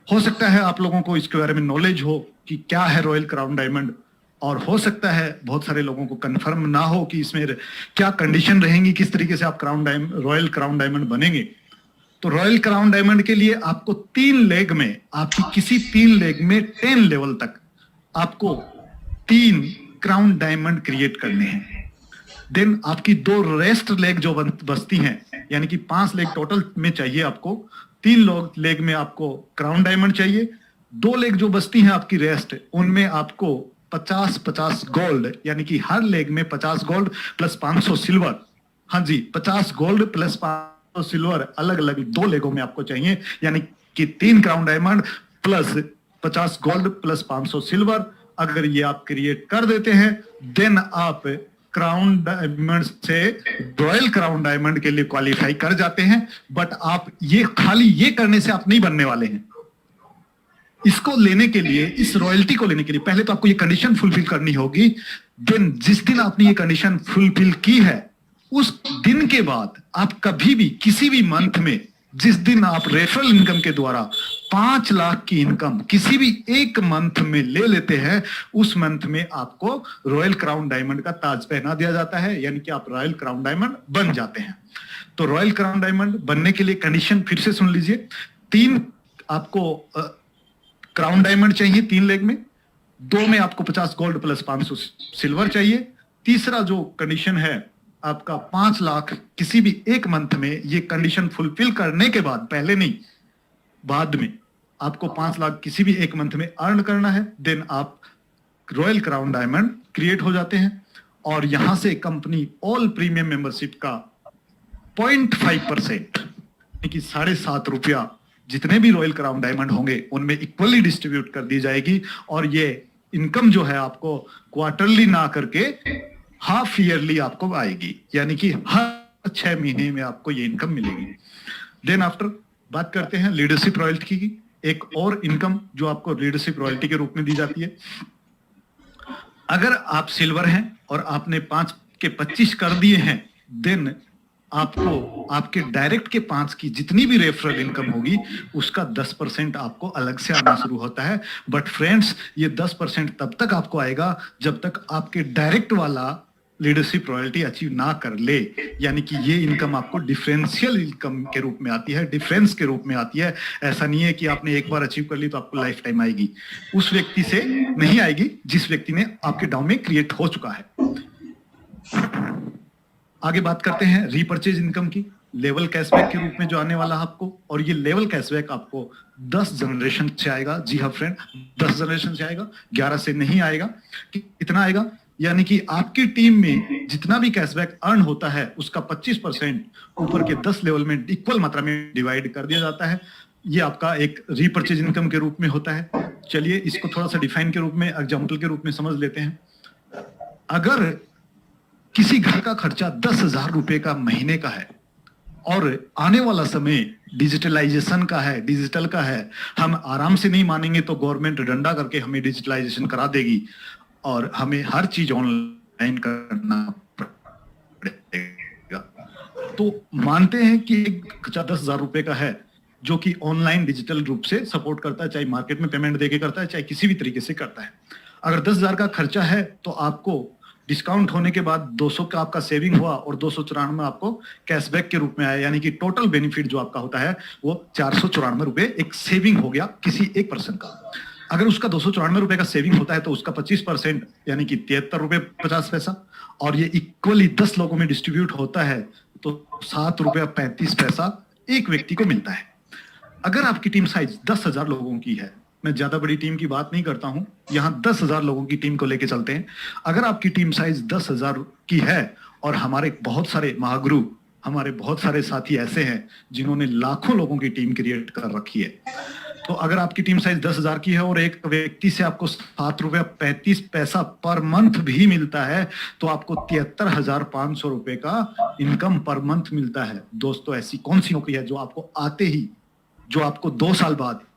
हो सकता है आप लोगों को इसके बारे में नॉलेज हो कि क्या है रॉयल क्राउन डायमंड, और हो सकता है बहुत सारे लोगों को कंफर्म ना हो कि इसमें क्या कंडीशन रहेंगी, किस तरीके से आप रॉयल क्राउन डायमंड बनेंगे। तो रॉयल क्राउन डायमंड के लिए आपको 3 लेग में, आपकी किसी 3 लेग में 10 लेवल तक आपको 3 क्राउन डायमंड क्रिएट करने हैं। देन आपकी 2 रेस्ट लेग जो बचती हैं, यानी कि 5 लेग टोटल में चाहिए आपको, 3 लेग में आपको क्राउन डायमंड चाहिए। 2 लेग जो बचती हैं आपकी रेस्ट, उनमें आपको 50-50 गोल्ड, यानी कि हर लेग में 50 गोल्ड प्लस 500 सिल्वर। हाँ जी, 50 गोल्ड प्लस 500 सिल्वर अलग अलग 2 लेगों में आपको चाहिए, यानी कि 3 crown diamond plus 50 gold plus 500 silver. अगर ये आप क्रिएट कर देते हैं, देन आप क्राउन डायमंड से रॉयल क्राउन डायमंड के लिए क्वालिफाई कर जाते हैं। बट आप ये खाली ये करने से आप नहीं बनने वाले हैं। इसको लेने के लिए, इस रॉयल्टी को लेने के लिए पहले तो आपको ये कंडीशन फुलफिल करनी होगी। देन जिस दिन आपने ये कंडीशन फुलफिल की है, उस दिन के बाद आप कभी भी किसी भी मंथ में, जिस दिन आप रेफरल इनकम के द्वारा 5 लाख की इनकम किसी भी एक मंथ में ले लेते हैं, उस मंथ में आपको रॉयल क्राउन डायमंड का ताज पहना दिया जाता है, यानी कि आप रॉयल क्राउन डायमंड बन जाते हैं। तो रॉयल क्राउन डायमंड बनने के लिए कंडीशन फिर से सुन लीजिए। 3 आपको क्राउन डायमंड चाहिए 3 लेग में, 2 में आपको 50 गोल्ड प्लस 500 सिल्वर चाहिए। तीसरा जो कंडीशन है आपका 5 लाख किसी भी एक मंथ में, ये कंडीशन फुलफिल करने के बाद, पहले नहीं बाद में, आपको 5 लाख किसी भी एक मंथ में अर्न करना है। देन आप रॉयल क्राउन डायमंड क्रिएट हो जाते हैं और यहां से कंपनी ऑल प्रीमियम मेंबरशिप का 0.5% यानी कि 7.5 रुपया जितने भी रॉयल क्राउन डायमंड होंगे उनमें इक्वली डिस्ट्रीब्यूट कर दी जाएगी। और ये इनकम जो है आपको क्वार्टरली ना करके हाफ ईयरली आपको आएगी, यानी कि हर 6 महीने में आपको ये इनकम मिलेगी। देन आफ्टर बात करते हैं लीडरशिप रॉयल्टी की, एक और इनकम जो आपको लीडरशिप रॉयल्टी के रूप में दी जाती है। अगर आप सिल्वर हैं और आपने 5 के 25 कर दिए हैं, देन आपको आपके डायरेक्ट के 5 की जितनी भी रेफरल इनकम होगी उसका 10% आपको अलग से आना शुरू होता है। बट फ्रेंड्स, ये 10% तब तक आपको आएगा जब तक आपके डायरेक्ट वाला लीडरशिप रॉयल्टी अचीव ना कर ले, यानी कि ये इनकम आपको डिफरेंशियल इनकम के रूप में आती है, डिफरेंस के रूप में आती है। ऐसा नहीं है कि आपने एक बार अचीव कर ली तो आपको लाइफ टाइम आएगी, उस व्यक्ति से नहीं आएगी जिस व्यक्ति ने आपके डाउ में क्रिएट हो चुका है। आगे बात करते हैं रीपर्चेज इनकम की, लेवल कैशबैक के रूप में जो आने वाला है आपको। और ये लेवल कैशबैक आपको 10 जनरेशन से आएगा। जी हाँ फ्रेंड, 10 जनरेशन से आएगा, 11 से नहीं आएगा। कितना आएगा, यानी कि आपकी टीम में जितना भी कैशबैक अर्न होता है उसका 25% ऊपर के 10 लेवल में इक्वल मात्रा में डिवाइड कर दिया जाता है। ये आपका एक रीपर्चेज इनकम के रूप में होता है। चलिए इसको थोड़ा सा डिफाइन के रूप में, एग्जाम्पल के रूप में समझ लेते हैं। अगर किसी घर का खर्चा 10,000 रुपए का महीने का है और आने वाला समय डिजिटलाइजेशन का है, डिजिटल का है, हम आराम से नहीं मानेंगे तो गवर्नमेंट डंडा करके हमें डिजिटलाइजेशन करा देगी और हमें हर चीज ऑनलाइन करना पड़ेगा। तो मानते हैं कि एक खर्चा 10,000 रुपए का है जो कि ऑनलाइन डिजिटल रूप से सपोर्ट करता है, चाहे मार्केट में पेमेंट देके करता है, चाहे किसी भी तरीके से करता है। अगर 10,000 का खर्चा है तो आपको डिस्काउंट होने के बाद 200 का आपका सेविंग हुआ और 294 आपको कैशबैक के रूप में आया, यानी कि टोटल बेनिफिट जो आपका होता है वो 494 रुपए एक सेविंग हो गया किसी एक पर्सन का। अगर उसका 294 रुपए का सेविंग होता है तो उसका 25% यानी कि 73 रुपए 50 पैसा, और ये इक्वली 10 लोगों में डिस्ट्रीब्यूट होता है तो 7 रुपया 35 पैसा एक व्यक्ति को मिलता है। अगर आपकी टीम साइज 10,000 लोगों की है, मैं ज्यादा बड़ी टीम की बात नहीं करता हूं, यहां 10,000 लोगों की टीम को लेके चलते हैं। अगर आपकी टीम साइज 10,000 की है और हमारे बहुत सारे महागुरु, हमारे बहुत सारे साथी ऐसे हैं जिन्होंने लाखों लोगों की टीम क्रिएट कर रखी है, तो अगर आपकी टीम साइज 10,000 की है और एक व्यक्ति से आपको 7 रुपया 35 पैसा पर मंथ भी मिलता है तो आपको 73,500 रुपए का इनकम पर मंथ मिलता है। दोस्तों, ऐसी कौन सी नौकरी है जो आपको आते ही, जो आपको 2 साल बाद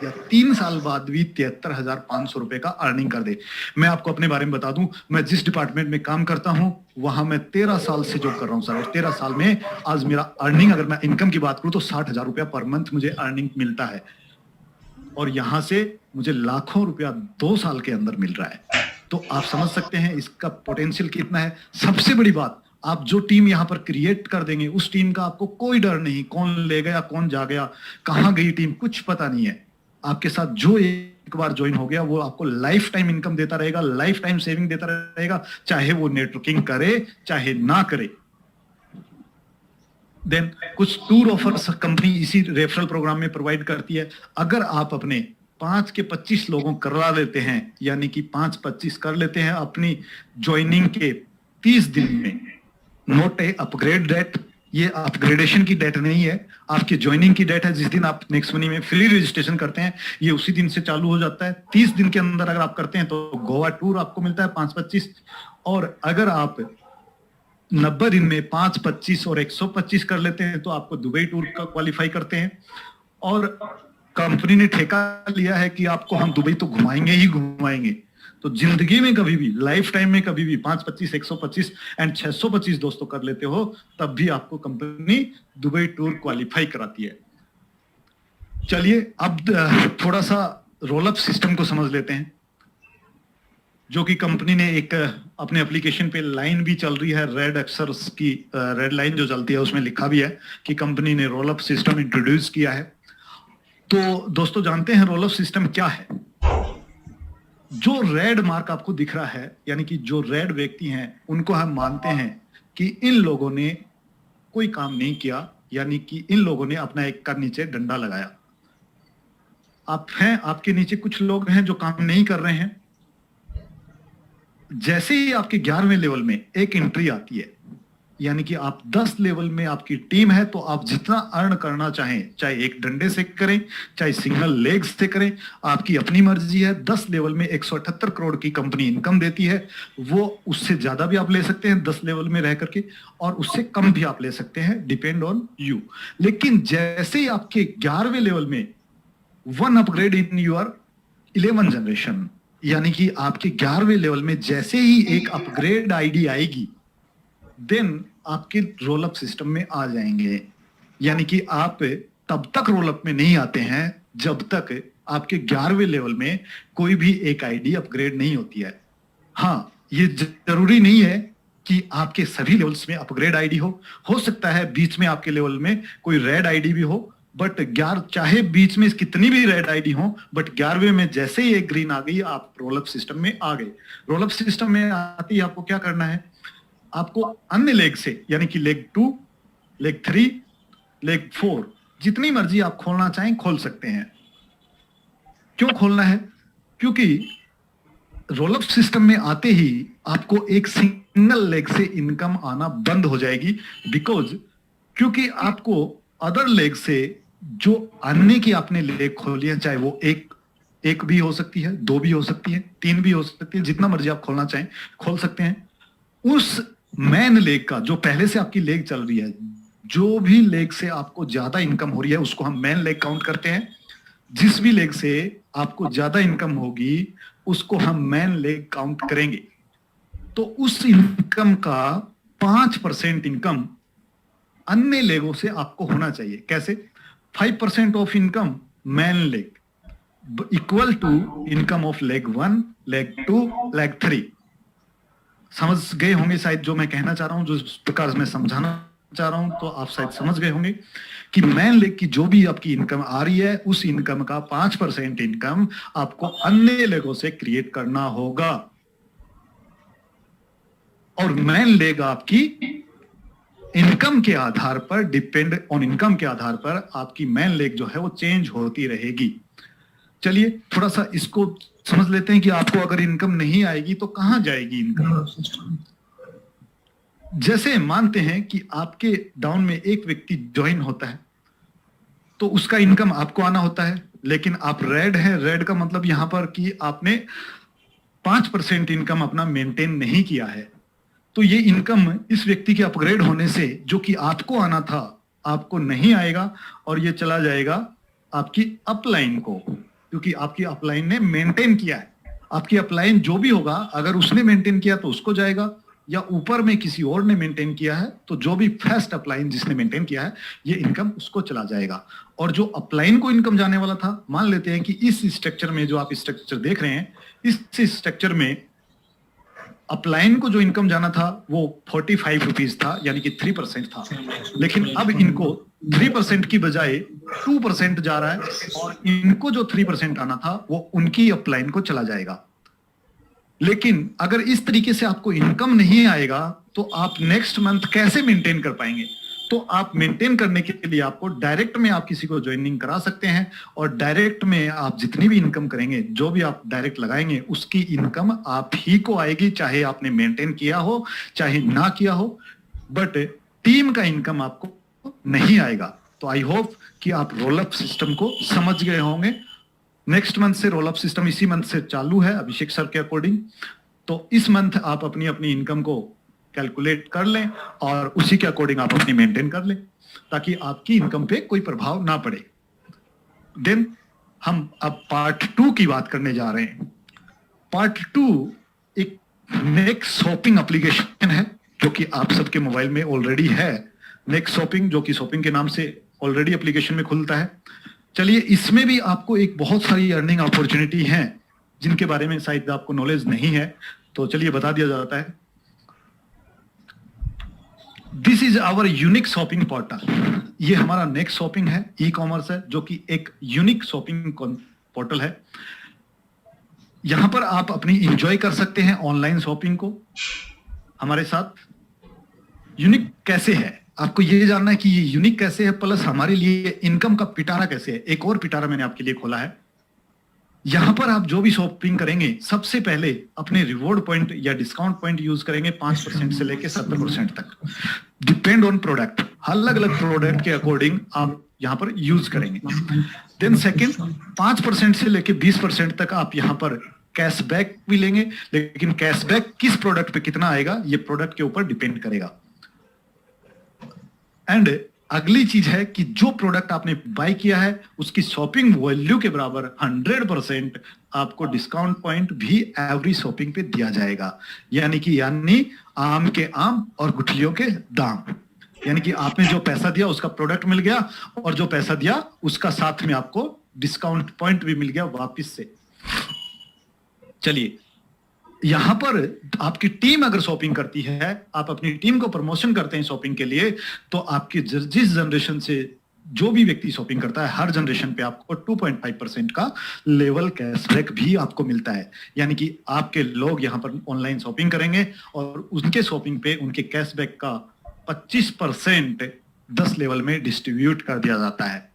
या 3 साल बाद भी 73,500 रुपए का अर्निंग कर दे? मैं आपको अपने बारे में बता दूं, मैं जिस डिपार्टमेंट में काम करता हूं वहां मैं 13 साल से जॉब कर रहा हूं सर, और 13 साल में आज मेरा अर्निंग, अगर मैं इनकम की बात करूं तो 60,000 रुपया पर मंथ मुझे अर्निंग मिलता है, और यहां से मुझे लाखों रुपया 2 साल के अंदर मिल रहा है। तो आप समझ सकते हैं इसका पोटेंशियल कितना है। सबसे बड़ी बात, आप जो टीम यहां पर क्रिएट कर देंगे उस टीम का आपको कोई डर नहीं, कौन ले गया कौन जा गया, कहां गई टीम, कुछ पता नहीं है। आपके साथ जो एक बार ज्वाइन हो गया वो आपको लाइफ टाइम इनकम देता रहेगा, लाइफ टाइम सेविंग देता रहेगा, चाहे वो नेटवर्किंग करे चाहे ना करे। देन कुछ टूर ऑफर्स कंपनी इसी रेफरल प्रोग्राम में प्रोवाइड करती है। अगर आप अपने 5 के 25 लोगों करवा लेते हैं, यानी कि 5-25 कर लेते हैं अपनी ज्वाइनिंग के 30 दिन में, नोट ए अपग्रेड डेट, ये अपग्रेडेशन की डेट नहीं है, आपकी ज्वाइनिंग की डेट है। जिस दिन आप नेक्स्ट मनी में फ्री रजिस्ट्रेशन करते हैं ये उसी दिन से चालू हो जाता है। 30 दिन के अंदर अगर आप करते हैं तो गोवा टूर आपको मिलता है 5-25, और अगर आप 90 दिन में 5-25 और 125 कर लेते हैं तो आपको दुबई टूर का क्वालिफाई करते हैं। और कंपनी ने ठेका लिया है कि आपको हम दुबई तो घुमाएंगे ही घुमाएंगे। तो जिंदगी में कभी भी, लाइफ टाइम में कभी भी 5-25, 125 एंड 625 दोस्तों कर लेते हो तब भी आपको कंपनी दुबई टूर क्वालिफाई कराती है। चलिए अब थोड़ा सा रोल अप सिस्टम को समझ लेते हैं, जो कि कंपनी ने एक अपने एप्लीकेशन पे लाइन भी चल रही है, रेड अक्षर्स की रेड लाइन जो चलती है उसमें लिखा भी है कि कंपनी ने रोल अप सिस्टम इंट्रोड्यूस किया है। तो दोस्तों जानते हैं रोल अप सिस्टम क्या है? जो रेड मार्क आपको दिख रहा है, यानी कि जो रेड व्यक्ति हैं उनको हम मानते हैं कि इन लोगों ने कोई काम नहीं किया, यानी कि इन लोगों ने अपना एक कर नीचे डंडा लगाया। आप हैं, आपके नीचे कुछ लोग हैं जो काम नहीं कर रहे हैं। जैसे ही आपके 11वें लेवल में एक एंट्री आती है, यानी कि आप 10 लेवल में आपकी टीम है, तो आप जितना अर्न करना चाहें, चाहे एक डंडे से करें चाहे सिंगल लेग से करें, आपकी अपनी मर्जी है। 10 लेवल में 178 करोड़ की कंपनी इनकम देती है, वो उससे ज्यादा भी आप ले सकते हैं 10 लेवल में रह करके, और उससे कम भी आप ले सकते हैं, डिपेंड ऑन यू। लेकिन जैसे ही आपके 11वें लेवल में 1 अपग्रेड इन योर 11 जनरेशन, यानी कि आपके 11वें लेवल में जैसे ही एक अपग्रेड आईडी आएगी, देन आपके रोल अप सिस्टम में आ जाएंगे। यानी कि आप तब तक रोल अप में नहीं आते हैं जब तक आपके 11वें लेवल में कोई भी एक आईडी अपग्रेड नहीं होती है। हाँ, ये जरूरी नहीं है कि आपके सभी लेवल्स में अपग्रेड आईडी हो सकता है बीच में आपके लेवल में कोई रेड आईडी भी हो, बट 11 चाहे बीच में कितनी भी रेड आईडी हो, बट 11वें में जैसे ही एक ग्रीन आ गई आप रोल अप सिस्टम में आ गए। रोल अप सिस्टम में आती है आपको क्या करना है, आपको अन्य लेग से, यानी कि लेग 2, लेग 3, लेग 4 जितनी मर्जी आप खोलना चाहें खोल सकते हैं। क्यों खोलना है? क्योंकि रोल अप सिस्टम में आते ही आपको एक सिंगल लेग से इनकम आना बंद हो जाएगी, क्योंकि आपको अदर लेग से जो अन्य की आपने लेग खोली है, चाहे वो एक भी हो सकती है, 2 भी हो सकती है, 3 भी हो सकती है, जितना मर्जी आप खोलना चाहें खोल सकते हैं। उस मैन लेग का, जो पहले से आपकी लेग चल रही है, जो भी लेग से आपको ज्यादा इनकम हो रही है उसको हम मैन लेग काउंट करते हैं। जिस भी लेग से आपको ज्यादा इनकम होगी उसको हम मैन लेग काउंट करेंगे। तो उस इनकम का 5% इनकम अन्य लेगों से आपको होना चाहिए। कैसे? 5% of income main leg equal to income of leg 1, leg 2, leg 3। समझ गए होंगे शायद जो मैं कहना चाह रहा हूं, जो इस प्रकार मैं समझाना चाह रहा हूं, तो आप शायद समझ गए होंगे कि मैन लेग की जो भी आपकी इनकम आ रही है उस इनकम का 5% इनकम आपको अन्य लेगों से क्रिएट करना होगा। और मैन लेग आपकी इनकम के आधार पर, डिपेंड ऑन इनकम के आधार पर आपकी मैन लेग जो है वो चेंज होती रहेगी। चलिए थोड़ा सा इसको समझ लेते हैं कि आपको अगर इनकम नहीं आएगी तो कहां जाएगी इनकम। जैसे मानते हैं कि आपके डाउन में एक व्यक्ति ज्वाइन होता है तो उसका इनकम आपको आना होता है, लेकिन आप रेड है। रेड का मतलब यहां पर कि आपने 5% इनकम अपना मेंटेन नहीं किया है, तो ये इनकम इस व्यक्ति के अपग्रेड होने से जो कि आपको आना था आपको नहीं आएगा और ये चला जाएगा आपकी अपलाइन को, क्योंकि आपकी अपलाइन ने मेंटेन किया है। आपकी अपलाइन जो भी होगा अगर उसने मेंटेन किया तो उसको जाएगा, या ऊपर में किसी और ने मेंटेन किया है तो जो भी फर्स्ट अपलाइन जिसने मेंटेन किया है ये इनकम उसको चला जाएगा। और जो अपलाइन को इनकम जाने वाला था, मान लेते हैं कि इस स्ट्रक्चर में, जो आप स्ट्रक्चर देख रहे हैं, इस स्ट्रक्चर में अपलाइन को जो इनकम जाना था वो 45 रुपीज था, यानी कि 3% था। लेकिन अब इनको 3% की बजाय 2% जा रहा है और इनको जो 3% आना था वो उनकी अपलाइन को चला जाएगा। लेकिन अगर इस तरीके से आपको इनकम नहीं आएगा तो आप नेक्स्ट मंथ कैसे मेंटेन कर पाएंगे? तो आप मेंटेन करने के लिए आपको डायरेक्ट में आप किसी को ज्वाइनिंग करा सकते हैं, और डायरेक्ट में आप जितनी भी इनकम करेंगे, जो भी आप डायरेक्ट लगाएंगे उसकी इनकम आप ही को आएगी, चाहे आपने मेंटेन किया हो चाहे ना किया हो, बट टीम का इनकम आपको नहीं आएगा। तो आई होप कि आप रोल अप सिस्टम को समझ गए होंगे। नेक्स्ट मंथ से रोल अप सिस्टम इसी मंथ से चालू है अभिषेक सर के अकॉर्डिंग। तो इस मंथ आप अपनी अपनी इनकम को कैलकुलेट कर लें और उसी के अकॉर्डिंग आप अपनी मेंटेन कर लें, ताकि आपकी इनकम पे कोई प्रभाव ना पड़े। देन हम अब पार्ट 2 की बात करने जा रहे हैं। पार्ट 2 एक नेक्स्ट शॉपिंग एप्लीकेशन है जो कि आप सबके मोबाइल में ऑलरेडी है। नेक्स्ट शॉपिंग, जो कि शॉपिंग के नाम से ऑलरेडी एप्लीकेशन में खुलता है। चलिए, इसमें भी आपको एक बहुत सारी अर्निंग अपॉर्चुनिटी हैं जिनके बारे में शायद आपको नॉलेज नहीं है, तो चलिए बता दिया जाता है। This is our unique shopping portal. ये हमारा नेक्स्ट शॉपिंग है, ई कॉमर्स है, जो कि एक यूनिक शॉपिंग पोर्टल है। यहां पर आप अपनी इंजॉय कर सकते हैं ऑनलाइन शॉपिंग को हमारे साथ। यूनिक कैसे है आपको ये जानना है कि ये यूनिक कैसे है, प्लस हमारे लिए इनकम का पिटारा कैसे है। एक और पिटारा मैंने आपके लिए खोला है। यहां पर आप जो भी शॉपिंग करेंगे सबसे पहले अपने रिवॉर्ड पॉइंट या डिस्काउंट पॉइंट यूज करेंगे 5% से लेके 70% तक, डिपेंड ऑन प्रोडक्ट। अलग अलग प्रोडक्ट के अकॉर्डिंग आप यहां पर यूज करेंगे। देन सेकेंड, 5% से लेके 20% तक आप यहां पर कैशबैक भी लेंगे, लेकिन कैशबैक किस प्रोडक्ट पे कितना आएगा ये प्रोडक्ट के ऊपर डिपेंड करेगा। एंड अगली चीज है कि जो प्रोडक्ट आपने बाय किया है उसकी शॉपिंग वैल्यू के बराबर 100% आपको डिस्काउंट पॉइंट भी एवरी शॉपिंग पे दिया जाएगा। यानी आम के आम और गुठलियों के दाम। यानी कि आपने जो पैसा दिया उसका प्रोडक्ट मिल गया, और जो पैसा दिया उसका साथ में आपको डिस्काउंट पॉइंट भी मिल गया वापिस से। चलिए, यहां पर आपकी टीम अगर शॉपिंग करती है, आप अपनी टीम को प्रमोशन करते हैं शॉपिंग के लिए, तो आपकी जिस जनरेशन से जो भी व्यक्ति शॉपिंग करता है हर जनरेशन पे आपको 2.5% का लेवल कैशबैक भी आपको मिलता है। यानी कि आपके लोग यहां पर ऑनलाइन शॉपिंग करेंगे और उनके शॉपिंग पे उनके कैशबैक का 25% 10 लेवल में डिस्ट्रीब्यूट कर दिया जाता है।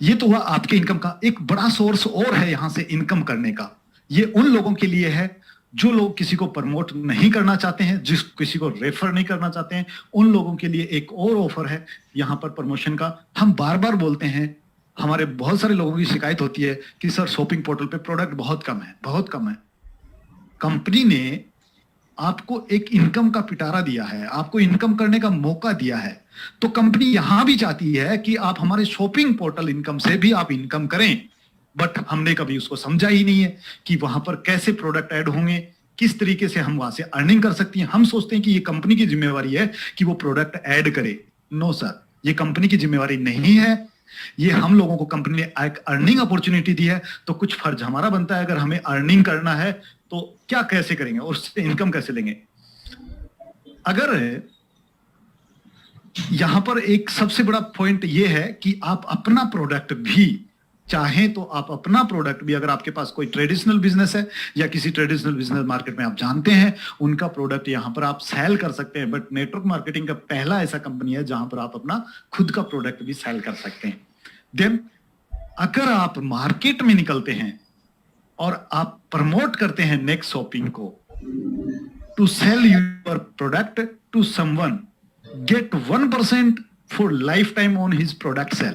ये तो हुआ आपके इनकम का। एक बड़ा सोर्स और है यहां से इनकम करने का। ये उन लोगों के लिए है जो लोग किसी को प्रमोट नहीं करना चाहते हैं, जिस किसी को रेफर नहीं करना चाहते हैं, उन लोगों के लिए एक और ऑफर है यहां पर प्रमोशन का। हम बार बार बोलते हैं, हमारे बहुत सारे लोगों की शिकायत होती है कि सर शॉपिंग पोर्टल पे प्रोडक्ट बहुत कम है, बहुत कम है। कंपनी ने आपको एक इनकम का पिटारा दिया है, आपको इनकम करने का मौका दिया है, तो कंपनी यहां भी चाहती है कि आप हमारे शॉपिंग पोर्टल इनकम से भी आप इनकम करें। बट हमने कभी उसको समझा ही नहीं है कि वहां पर कैसे प्रोडक्ट ऐड होंगे, किस तरीके से हम वहां से अर्निंग कर सकती हैं। हम सोचते हैं कि ये कंपनी की जिम्मेवारी है कि वो प्रोडक्ट ऐड करे। नो सर, ये कंपनी की जिम्मेवारी नहीं है। ये हम लोगों को कंपनी ने एक अर्निंग अपॉर्चुनिटी दी है, तो कुछ फर्ज हमारा बनता है। अगर हमें अर्निंग करना है तो क्या कैसे करेंगे और उससे इनकम कैसे लेंगे। अगर यहां पर एक सबसे बड़ा पॉइंट यह है कि आप अपना प्रोडक्ट भी चाहें तो आप अपना प्रोडक्ट भी, अगर आपके पास कोई ट्रेडिशनल बिजनेस है या किसी ट्रेडिशनल बिजनेस मार्केट में आप जानते हैं, उनका प्रोडक्ट यहां पर आप सेल कर सकते हैं। बट नेटवर्क मार्केटिंग का पहला ऐसा कंपनी है जहां पर आप अपना खुद का प्रोडक्ट भी सेल कर सकते हैं। देन अगर आप मार्केट में निकलते हैं और आप प्रमोट करते हैं नेक्स्ट शॉपिंग को, to sell your product to someone, get 1% for life time on his product sale.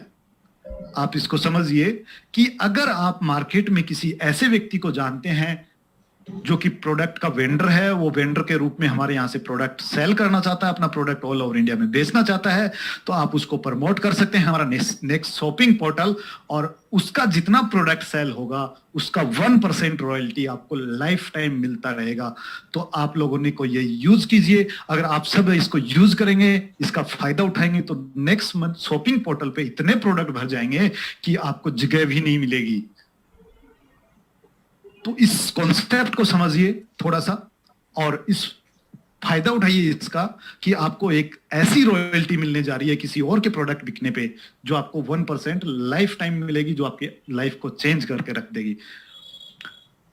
आप इसको समझिए कि अगर आप मार्केट में किसी ऐसे व्यक्ति को जानते हैं जो कि प्रोडक्ट का वेंडर है, वो वेंडर के रूप में हमारे यहां से प्रोडक्ट सेल करना चाहता है, अपना प्रोडक्ट ऑल ओवर इंडिया में बेचना चाहता है, तो आप उसको प्रमोट कर सकते हैं हमारा नेक्स्ट शॉपिंग पोर्टल, और उसका जितना प्रोडक्ट सेल होगा उसका 1% रॉयल्टी आपको लाइफ टाइम मिलता रहेगा। तो आप लोगों ने को ये यूज कीजिए। अगर आप सब इसको यूज करेंगे, इसका फायदा उठाएंगे, तो नेक्स्ट मंथ शॉपिंग पोर्टल पे इतने प्रोडक्ट भर जाएंगे कि आपको जगह भी नहीं मिलेगी। तो इस कॉन्सेप्ट को समझिए थोड़ा सा और इस फायदा उठाइए इसका कि आपको एक ऐसी रॉयल्टी मिलने जा रही है किसी और के प्रोडक्ट बिकने पे जो आपको 1% लाइफ टाइम मिलेगी, जो आपके लाइफ को चेंज करके रख देगी।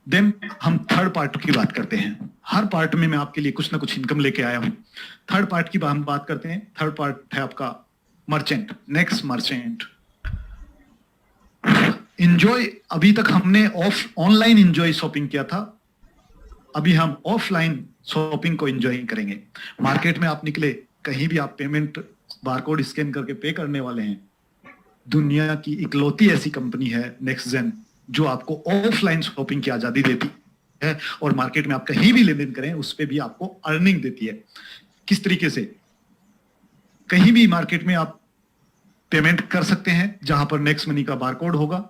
देन हम थर्ड पार्ट की बात करते हैं। हर पार्ट में मैं आपके लिए कुछ ना कुछ इनकम लेके आया हूं। थर्ड पार्ट की हम बात करते हैं। थर्ड पार्ट है आपका मर्चेंट, नेक्स्ट मर्चेंट। इंजॉय, अभी तक हमने ऑनलाइन इंजॉय शॉपिंग किया था, अभी हम ऑफलाइन शॉपिंग को इंजॉय करेंगे। मार्केट में आप निकले, कहीं भी आप पेमेंट बारकोड स्कैन करके पे करने वाले हैं। दुनिया की इकलौती ऐसी कंपनी है नेक्स्ट जेन जो आपको ऑफलाइन शॉपिंग की आजादी देती है, और मार्केट में आप कहीं भी लेन देन करें उस पर भी आपको अर्निंग देती है। किस तरीके से? कहीं भी मार्केट में आप पेमेंट कर सकते हैं जहां पर नेक्स्ट मनी का बारकोड होगा।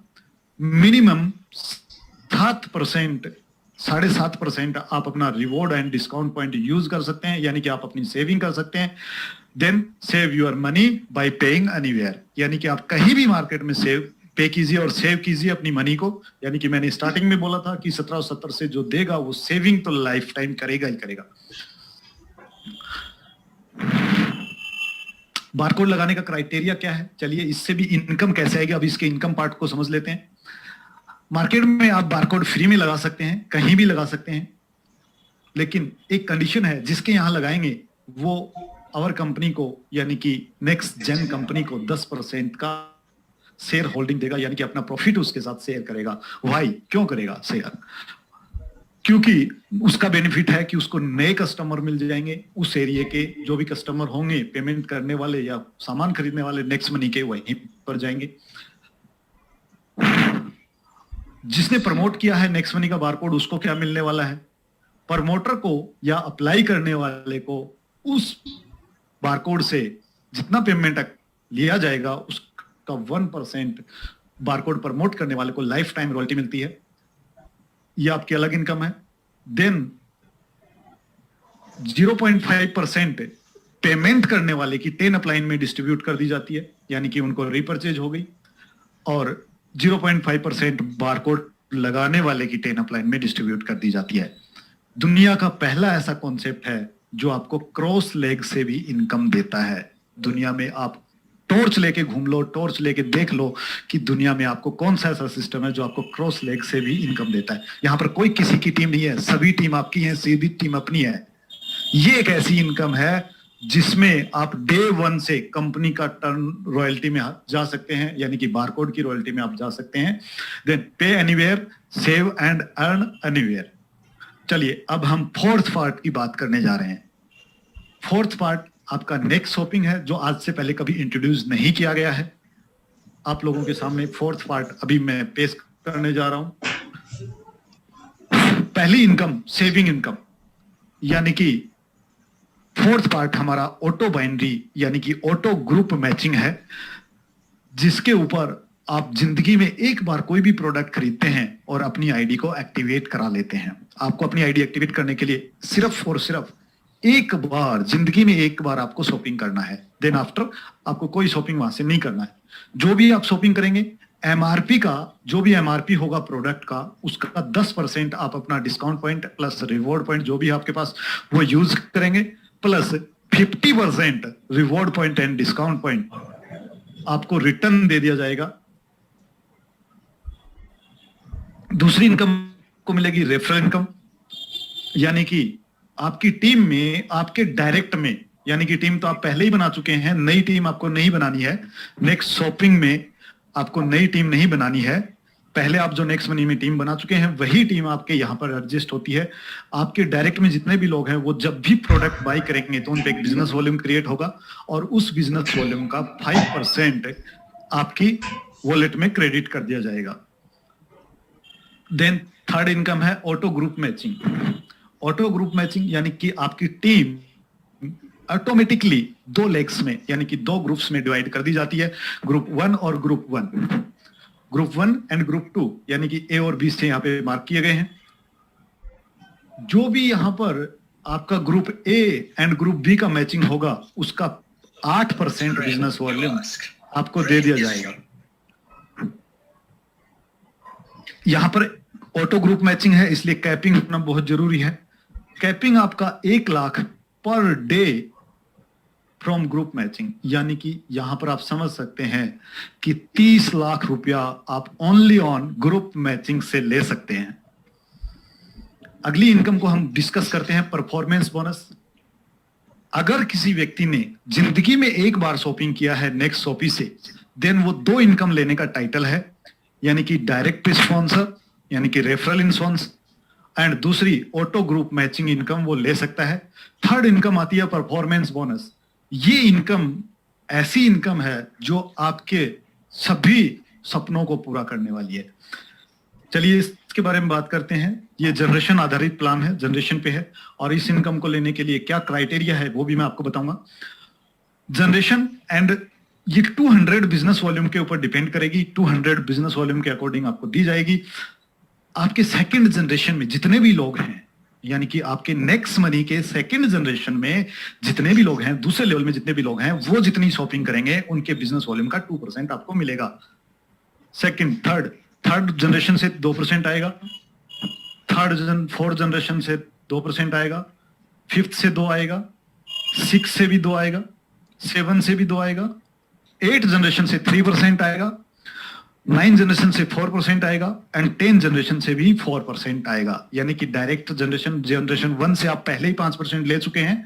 मिनिमम 7%, 7.5% आप अपना reward and discount point use कर सकते हैं, यानी कि आप अपनी सेविंग कर सकते हैं। Then save your money by paying anywhere, यानी कि आप कहीं भी मार्केट में पे कीजिए और सेव कीजिए अपनी मनी को। यानी कि मैंने स्टार्टिंग में बोला था कि 1770 से जो देगा वो सेविंग तो लाइफ टाइम करेगा ही करेगा। बारकोड लगाने का क्राइटेरिया क्या है? चलिए इससे भी इनकम कैसे आएगी, अब इसके इनकम पार्ट को समझ लेते हैं। मार्केट में आप बारकोड फ्री में लगा सकते हैं, कहीं भी लगा सकते हैं, लेकिन एक कंडीशन है, जिसके यहां लगाएंगे वो आवर कंपनी को, यानी कि नेक्स्ट जेन कंपनी को 10% का शेयर होल्डिंग देगा, यानी कि अपना प्रॉफिट उसके साथ शेयर करेगा। वाई, क्यों करेगा शेयर? क्योंकि उसका बेनिफिट है कि उसको नए कस्टमर मिल जाएंगे, उस एरिया के जो भी कस्टमर होंगे पेमेंट करने वाले या सामान खरीदने वाले नेक्स्ट मनी के वहीं पर जाएंगे। जिसने प्रमोट किया है नेक्स्ट मनी का बारकोड, उसको क्या मिलने वाला है? प्रमोटर को या अप्लाई करने वाले को उस बारकोड से जितना पेमेंट लिया जाएगा उसका 1% बारकोड प्रमोट करने वाले को लाइफ टाइम रॉयल्टी मिलती है। ये आपकी अलग इनकम है। देन 0.5% पेमेंट करने वाले की 10 अपलाइन में डिस्ट्रीब्यूट कर दी जाती है, यानी कि उनको रिपर्चेज हो गई, और 0.5% बारकोड लगाने वाले की 10 अपलाइन में डिस्ट्रीब्यूट कर दी जाती है। दुनिया का पहला ऐसा कॉन्सेप्ट है जो आपको क्रॉस लेग से भी इनकम देता है। दुनिया में आप टॉर्च लेके घूम लो, टॉर्च लेके देख लो कि दुनिया में आपको कौन सा ऐसा सिस्टम है जो आपको क्रॉस लेग से भी इनकम देता है। यहां पर कोई किसी की टीम नहीं है, सभी टीम आपकी है, सीधी टीम अपनी है। ये एक ऐसी इनकम है जिसमें आप डे 1 से कंपनी का टर्न रॉयल्टी में जा सकते हैं, यानी कि बारकोड की रॉयल्टी में आप जा सकते हैं। देन पे anywhere, save and earn anywhere. चलिए अब हम फोर्थ पार्ट की बात करने जा रहे हैं। फोर्थ पार्ट आपका नेक्स्ट शॉपिंग है, जो आज से पहले कभी इंट्रोड्यूस नहीं किया गया है। आप लोगों के सामने फोर्थ पार्ट अभी मैं पेश करने जा रहा हूं। पहली इनकम सेविंग इनकम, यानी कि फोर्थ पार्ट हमारा ऑटो बाइनरी यानी कि ऑटो ग्रुप मैचिंग है, जिसके ऊपर आप जिंदगी में एक बार कोई भी प्रोडक्ट खरीदते हैं और अपनी आईडी को एक्टिवेट करा लेते हैं। आपको अपनी आईडी एक्टिवेट करने के लिए सिर्फ और सिर्फ एक बार जिंदगी में एक बार आपको शॉपिंग करना है। देन आफ्टर आपको कोई शॉपिंग वहां से नहीं करना है। जो भी आप शॉपिंग करेंगे, एमआरपी का जो भी एमआरपी होगा प्रोडक्ट का, उसका 10% आप अपना discount point plus reward point जो भी आपके पास वो यूज करेंगे, plus 50% reward point and discount point आपको रिटर्न दे दिया जाएगा। दूसरी इनकम को मिलेगी रेफरल इनकम, यानी कि आपकी टीम में आपके डायरेक्ट में, यानी कि टीम तो आप पहले ही बना चुके हैं, नई टीम आपको नहीं बनानी है। नेक्स्ट शॉपिंग में आपको नई टीम नहीं बनानी है। पहले आप जो नेक्स्ट मनी में टीम बना चुके हैं वही टीम आपके यहां पर एडजस्ट होती है। आपके डायरेक्ट में जितने भी लोग हैं वो जब भी प्रोडक्ट बाय करेंगे तो उन पे एक बिजनेस वॉल्यूम क्रिएट होगा और उस बिजनेस वॉल्यूम का 5% आपकी वॉलेट में क्रेडिट कर दिया जाएगा। देन थर्ड इनकम है auto group matching. Auto group matching यानी कि आपकी टीम ऑटोमेटिकली 2 लेग्स में यानी कि 2 ग्रुप्स में डिवाइड कर दी जाती है, ग्रुप 1 और ग्रुप 1। ग्रुप 1 एंड ग्रुप 2 यानी कि ए और बी से यहां पे मार्क किए गए हैं। जो भी यहां पर आपका group A and group B का मैचिंग होगा उसका 8% बिजनेस वॉल्यूम आपको दे दिया जाएगा। यहां पर ऑटो ग्रुप मैचिंग है इसलिए कैपिंग होना बहुत जरूरी है। कैपिंग आपका 1 lakh per day from group matching, यानी कि यहां पर आप समझ सकते हैं कि 30 लाख रुपया आप ओनली ऑन ग्रुप मैचिंग से ले सकते हैं। अगली इनकम को हम डिस्कस करते हैं परफॉर्मेंस बोनस। अगर किसी व्यक्ति ने जिंदगी में एक बार शॉपिंग किया है नेक्स्ट शॉपी से, देन वो 2 इनकम लेने का टाइटल है, यानी कि डायरेक्ट स्पॉन्सर यानी कि रेफरल इंश्योरेंस एंड दूसरी ऑटो ग्रुप मैचिंग इनकम वो ले सकता है। थर्ड इनकम आती है परफॉर्मेंस बोनस। ये इनकम ऐसी इनकम है जो आपके सभी सपनों को पूरा करने वाली है। चलिए इसके बारे में बात करते हैं। ये जनरेशन आधारित प्लान है, जनरेशन पे है, और इस इनकम को लेने के लिए क्या क्राइटेरिया है वो भी मैं आपको बताऊंगा। जनरेशन एंड ये 200 बिजनेस वॉल्यूम के ऊपर डिपेंड करेगी। 200 बिजनेस वॉल्यूम के अकॉर्डिंग आपको दी जाएगी। आपके सेकंड जनरेशन में जितने भी लोग हैं, यानी कि आपके नेक्स्ट मनी के सेकंड जनरेशन में जितने भी लोग हैं, दूसरे लेवल में जितने भी लोग हैं, वो जितनी शॉपिंग करेंगे उनके बिजनेस वॉल्यूम का 2% आपको मिलेगा। सेकंड थर्ड जनरेशन से 2% आएगा, फोर्थ जनरेशन से 2% आएगा, फिफ्थ से 2 आएगा, 6 से भी 2 आएगा, 7 से भी 2 आएगा, 8 जनरेशन से 3% आएगा, 9 जनरेशन से 4% आएगा एंड 10 जनरेशन से भी 4% आएगा। यानी कि डायरेक्ट जनरेशन 1 से आप पहले ही 5% ले चुके हैं,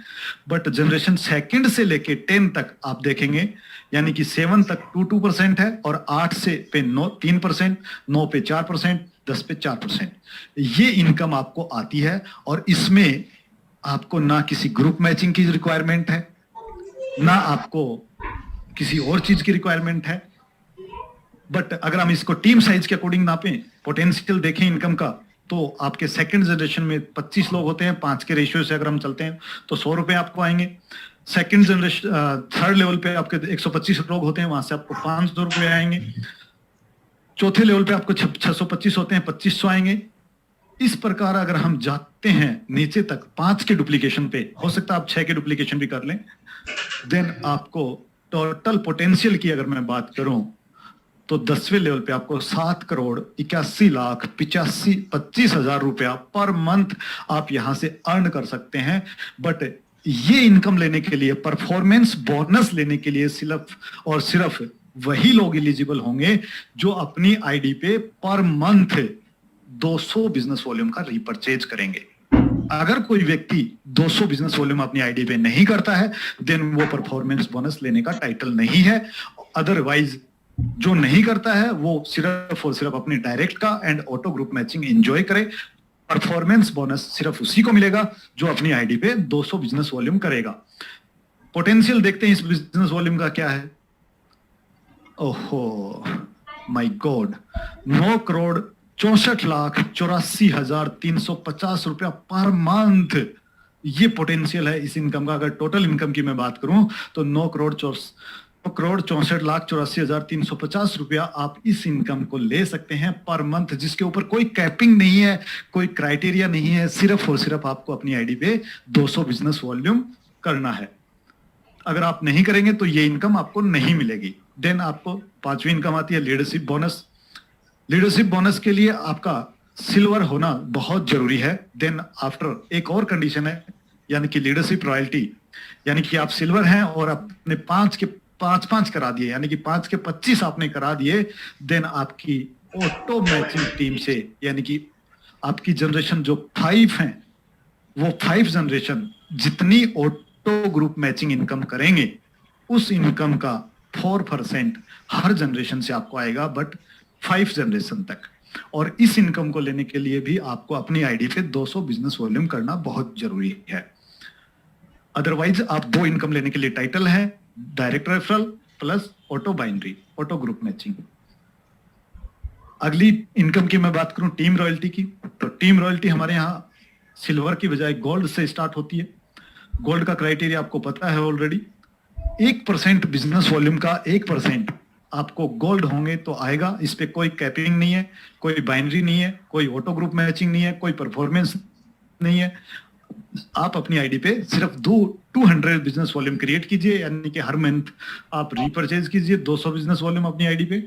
बट जनरेशन सेकंड से लेके 10 तक आप देखेंगे, यानी कि 7 तक 2% है और 8 से पे 3%, 9 पे 4%, 10 पे 4%। ये इनकम आपको आती है और इसमें आपको ना किसी ग्रुप मैचिंग की रिक्वायरमेंट है, ना आपको किसी और चीज की रिक्वायरमेंट है। बट अगर हम इसको टीम साइज के अकॉर्डिंग नापें, पोटेंशियल देखें इनकम का, तो आपके सेकंड जनरेशन में 25 लोग होते हैं, 5 के रेशियो से अगर हम चलते हैं तो 100 रुपए आपको आएंगे। सेकंड जनरेशन थर्ड लेवल पे आपके 125 लोग होते हैं, वहां से आपको 500 रुपए आएंगे। चौथे लेवल पे आपको 625 होते हैं, 2500 आएंगे। इस प्रकार अगर हम जाते हैं नीचे तक 5 के डुप्लीकेशन पे, हो सकता है आप 6 के डुप्लीकेशन भी कर लें, देन आपको टोटल पोटेंशियल की अगर मैं बात करूं तो 10वें लेवल पे आपको 7,81,85,25,000 रुपया पर मंथ आप यहां से अर्न कर सकते हैं। बट ये इनकम लेने के लिए, परफॉर्मेंस बोनस लेने के लिए सिर्फ और सिर्फ वही लोग एलिजिबल होंगे जो अपनी आईडी पे पर मंथ 200 बिजनेस वॉल्यूम का रीपरचेज करेंगे। अगर कोई व्यक्ति 200 बिजनेस वॉल्यूम अपनी आईडी पे नहीं करता है, देन वो परफॉर्मेंस बोनस लेने का टाइटल नहीं है। अदरवाइज जो नहीं करता है वो सिर्फ और सिर्फ अपनी डायरेक्ट का and auto group matching enjoy करे। परफॉर्मेंस बोनस सिर्फ उसी को मिलेगा जो अपनी आईडी पे 200 बिजनेस वॉल्यूम करेगा। पोटेंशियल देखते हैं इस बिजनेस वॉल्यूम का क्या है। ओहो माय गॉड, 9,64,84,350 रुपया पर मंथ, ये पोटेंशियल है इस इनकम का। अगर टोटल इनकम की मैं बात करूं तो 9,64,84,350 रुपया आप इस इनकम को ले सकते हैं पर मंथ, जिसके ऊपर कोई कैपिंग नहीं है, कोई क्राइटेरिया नहीं है, सिर्फ और सिर्फ आपको अपनी आईडी पे 200 बिजनेस वॉल्यूम करना है। अगर आप नहीं करेंगे तो ये इनकम आपको नहीं मिलेगी। देन आपको पांचवी इनकम आती है लीडरशिप बोनस। लीडरशिप बोनस के लिए आपका सिल्वर होना बहुत जरूरी है। देन आफ्टर एक और कंडीशन है, यानी कि लीडरशिप रॉयल्टी, यानी कि आप सिल्वर हैं और आपने 5 के 5 करा दिए, यानी कि 5 के 25 आपने करा दिए, देन आपकी ऑटो मैचिंग टीम से, यानी कि आपकी जनरेशन जो 5 है, वो 5 जनरेशन जितनी ऑटो ग्रुप मैचिंग इनकम करेंगे उस इनकम का 4% हर जनरेशन से आपको आएगा, बट 5 जनरेशन तक। और इस इनकम को लेने के लिए भी आपको अपनी आईडी पे 200 बिजनेस वॉल्यूम करना बहुत जरूरी है। अदरवाइज आप 2 इनकम लेने के लिए टाइटल है, direct referral plus auto binary, auto group matching. अगली इनकम की मैं बात करूं टीम रॉयल्टी की, तो टीम रॉयल्टी हमारे यहाँ सिल्वर की बजाय गोल्ड से स्टार्ट होती है। गोल्ड का क्राइटेरिया आपको पता है ऑलरेडी, 1% बिजनेस वॉल्यूम का 1% आपको गोल्ड होंगे तो आएगा। इस पे कोई कैपिंग नहीं है, कोई बाइनरी नहीं है, कोई ऑटो ग्रुप मैचिंग नहीं है, कोई परफॉर्मेंस नहीं है। आप अपनी आईडी पे सिर्फ 200 बिजनेस वॉल्यूम क्रिएट कीजिए, यानी कि हर मंथ आप रीपरचेज कीजिए 200 बिजनेस वॉल्यूम अपनी आईडी पे,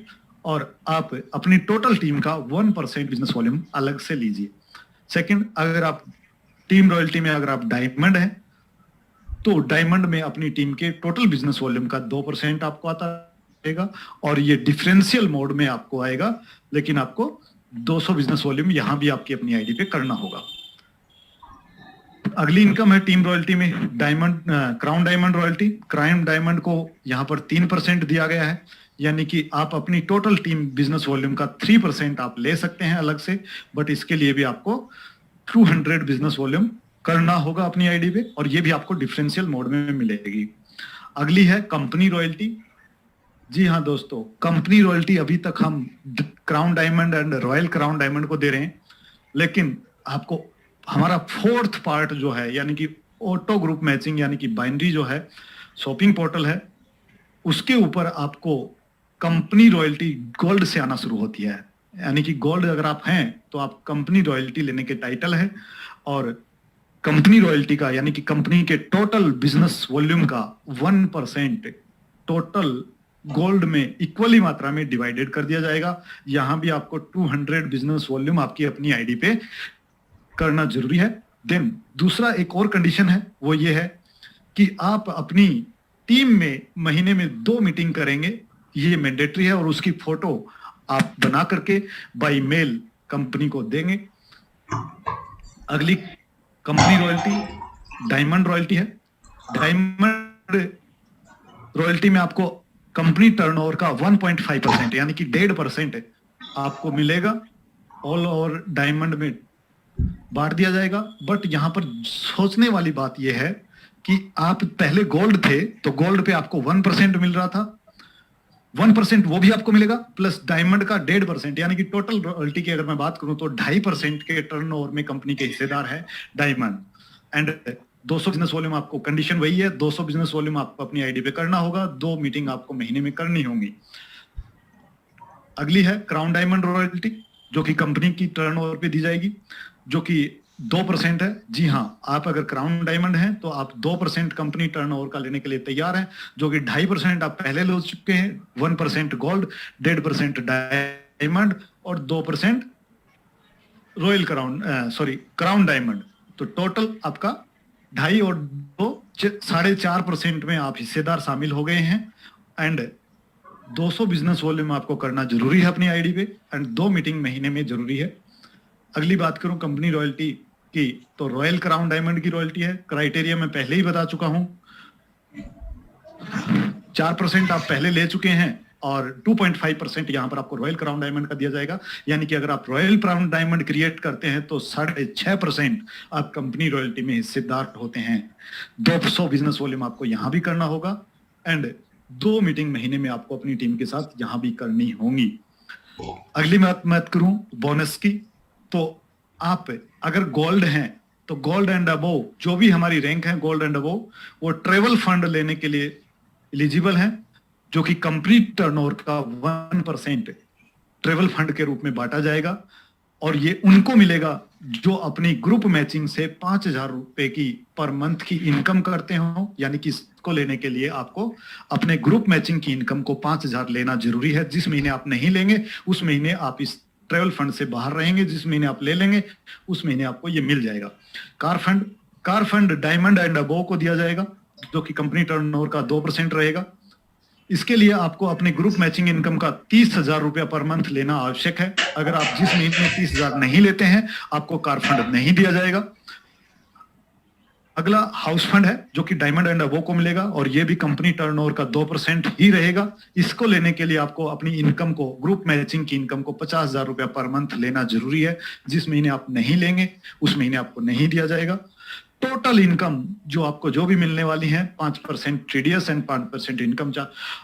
और आप अपनी टोटल टीम का 1% बिजनेस वॉल्यूम अलग से लीजिए। सेकंड, अगर आप टीम रॉयल्टी में अगर आप डायमंड हैं तो डायमंड में अपनी टीम के टोटल बिजनेस वॉल्यूम का 2% आपको आता है, और ये डिफरेंशियल मोड में आपको आएगा, लेकिन आपको 200 बिजनेस वॉल्यूम यहां भी आपकी अपनी आईडी पे करना होगा। अगली इनकम है टीम रॉयल्टी में diamond, crown diamond royalty. Crown diamond को यहां पर 3% दिया गया है, यानी कि आप अपनी टोटल टीम बिजनेस वॉल्यूम का 3% आप ले सकते हैं अलग से, बट इसके लिए भी आपको 200 बिजनेस वॉल्यूम करना होगा अपनी आईडी पे, और ये भी आपको डिफरेंशियल मोड में मिलेगी। अगली है कंपनी रॉयल्टी। जी हाँ दोस्तों, कंपनी रॉयल्टी अभी तक हम crown diamond and royal crown diamond को दे रहे हैं, लेकिन आपको हमारा 4th पार्ट जो है, यानी कि ऑटो ग्रुप मैचिंग, यानी कि बाइनरी जो है, शॉपिंग पोर्टल है, उसके ऊपर आपको कंपनी रॉयल्टी गोल्ड से आना शुरू होती है। यानी कि गोल्ड अगर आप हैं तो आप कंपनी रॉयल्टी लेने के टाइटल है, और कंपनी रॉयल्टी का, यानी कि कंपनी के टोटल बिजनेस वॉल्यूम का 1% टोटल गोल्ड में इक्वली मात्रा में डिवाइडेड कर दिया जाएगा। यहां भी आपको 200 बिजनेस वॉल्यूम आपकी अपनी आईडी पे करना जरूरी है। देन दूसरा एक और कंडीशन है, वो ये है कि आप अपनी टीम में महीने में 2 मीटिंग करेंगे, ये मैंडेटरी है, और उसकी फोटो आप बना करके बाय मेल कंपनी को देंगे। अगली कंपनी रॉयल्टी डायमंड रॉयल्टी है। डायमंड रॉयल्टी में आपको कंपनी टर्नओवर का 1.5%, यानी कि 1.5% आपको मिलेगा, ऑल ओवर डायमंड में बांट दिया जाएगा। बट यहां पर सोचने वाली बात यह है कि आप पहले गोल्ड थे तो गोल्ड पे आपको 1% मिल रहा था, 1% वो भी आपको मिलेगा, प्लस डायमंड का 1.5%, यानी कि टोटल रॉयल्टी की अगर मैं बात करूं तो 2.5% के टर्नओवर में कंपनी के हिस्सेदार है डायमंड। एंड 200 बिजनेस वॉल्यूम आपको, कंडीशन वही है, 200 बिजनेस वॉल्यूम आपको अपनी आईडी पे करना होगा, 2 मीटिंग आपको महीने में करनी होंगी। अगली है क्राउन डायमंड रॉयल्टी, जो कि कंपनी की टर्नओवर पे दी जाएगी, जो कि 2% है। जी हाँ, आप अगर क्राउन डायमंड हैं तो आप 2% कंपनी टर्नओवर का लेने के लिए तैयार हैं, जो कि 2.5% आप पहले ले चुके हैं, 1% गोल्ड, 1.5% डायमंड और 2% रॉयल क्राउन, क्राउन डायमंड। तो टोटल आपका 2.5 और 2 4.5% में आप हिस्सेदार शामिल हो गए हैं। एंड 200 बिजनेस वॉल्यूम आपको करना जरूरी है अपनी आईडी पे, एंड 2 मीटिंग महीने में जरूरी है। अगली बात करूं कंपनी रॉयल्टी की, तो रॉयल क्राउन डायमंड की रॉयल्टी है। क्राइटेरिया मैं पहले ही बता चुका हूं, 4% आप पहले ले चुके हैं, और 2.5% यहाँ पर आपको रॉयल क्राउन डायमंड का दिया जाएगा। यानी कि अगर आप रॉयल क्राउन डायमंड क्रिएट करते हैं तो 6.5% आप कंपनी रॉयल्टी में हिस्सेदार होते हैं। 200 बिजनेस वॉल्यूम आपको यहाँ भी करना होगा एंड 2 मीटिंग महीने में आपको अपनी टीम के साथ यहाँ भी करनी होंगी। अगली बात करूं बोनस की, तो आप अगर गोल्ड हैं तो गोल्ड एंड अबोव, जो भी हमारी रैंक है गोल्ड एंड अबोव, वो ट्रेवल फंड लेने के लिए एलिजिबल है, जो कि कंप्लीट टर्नओवर का 1% ट्रेवल फंड के रूप में बांटा जाएगा और ये उनको मिलेगा जो अपनी ग्रुप मैचिंग से 5,000 रुपए की पर मंथ की इनकम करते हो। यानी कि इसको लेने के लिए आपको अपने ग्रुप मैचिंग की इनकम को 5,000 लेना जरूरी है। जिस महीने आप नहीं लेंगे उस महीने आप इस ट्रेवल फंड से बाहर रहेंगे, जिस महीने आप ले लेंगे उस महीने आपको ये मिल जाएगा। Car fund diamond and above को दिया जाएगा, जो कि कंपनी टर्नओवर का 2% रहेगा। इसके लिए आपको अपने ग्रुप मैचिंग इनकम का 30,000 रुपया पर मंथ लेना आवश्यक है। अगर आप जिस महीने में 30,000 नहीं लेते हैं आपको कार फंड नहीं दिया जाएगा। अगला हाउस फंड है, जो कि डायमंड एंड अबोव को मिलेगा और ये भी कंपनी टर्नओवर का 2% ही रहेगा। इसको लेने के लिए आपको अपनी इनकम को, ग्रुप मैचिंग की इनकम को 50,000 रुपया पर मंथ लेना जरूरी है। जिस महीने आप नहीं लेंगे उस महीने आपको नहीं दिया जाएगा। टोटल इनकम जो आपको जो भी मिलने वाली है 5% टीडीएस एंड 5% इनकम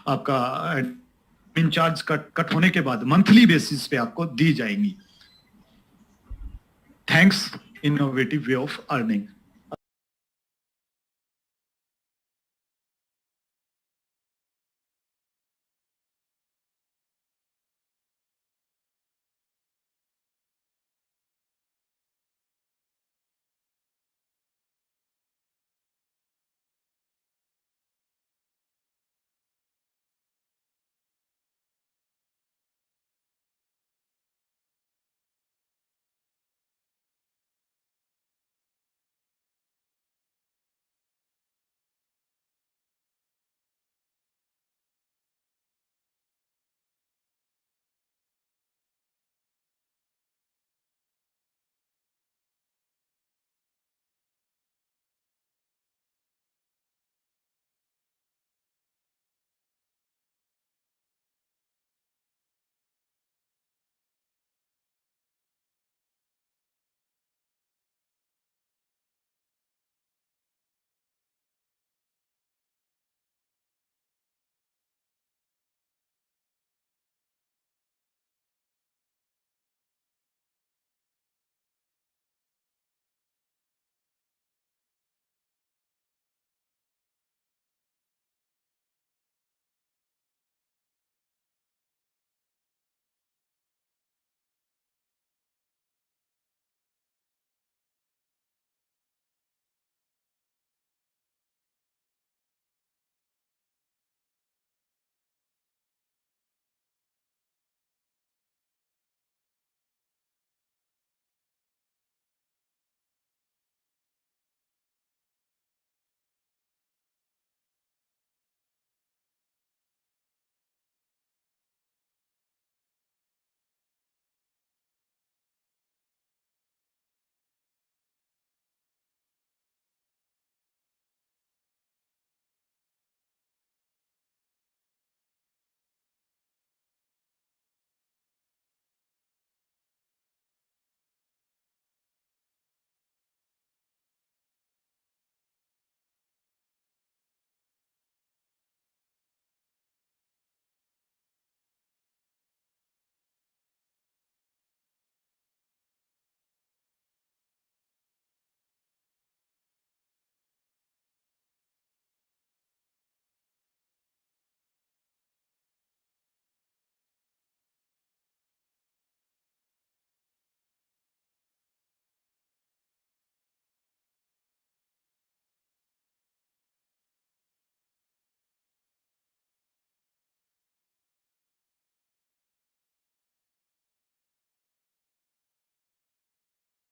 आपका एडमिन चार्ज कट होने के बाद मंथली बेसिस पे आपको दी जाएंगी। Thanks, innovative way of earning.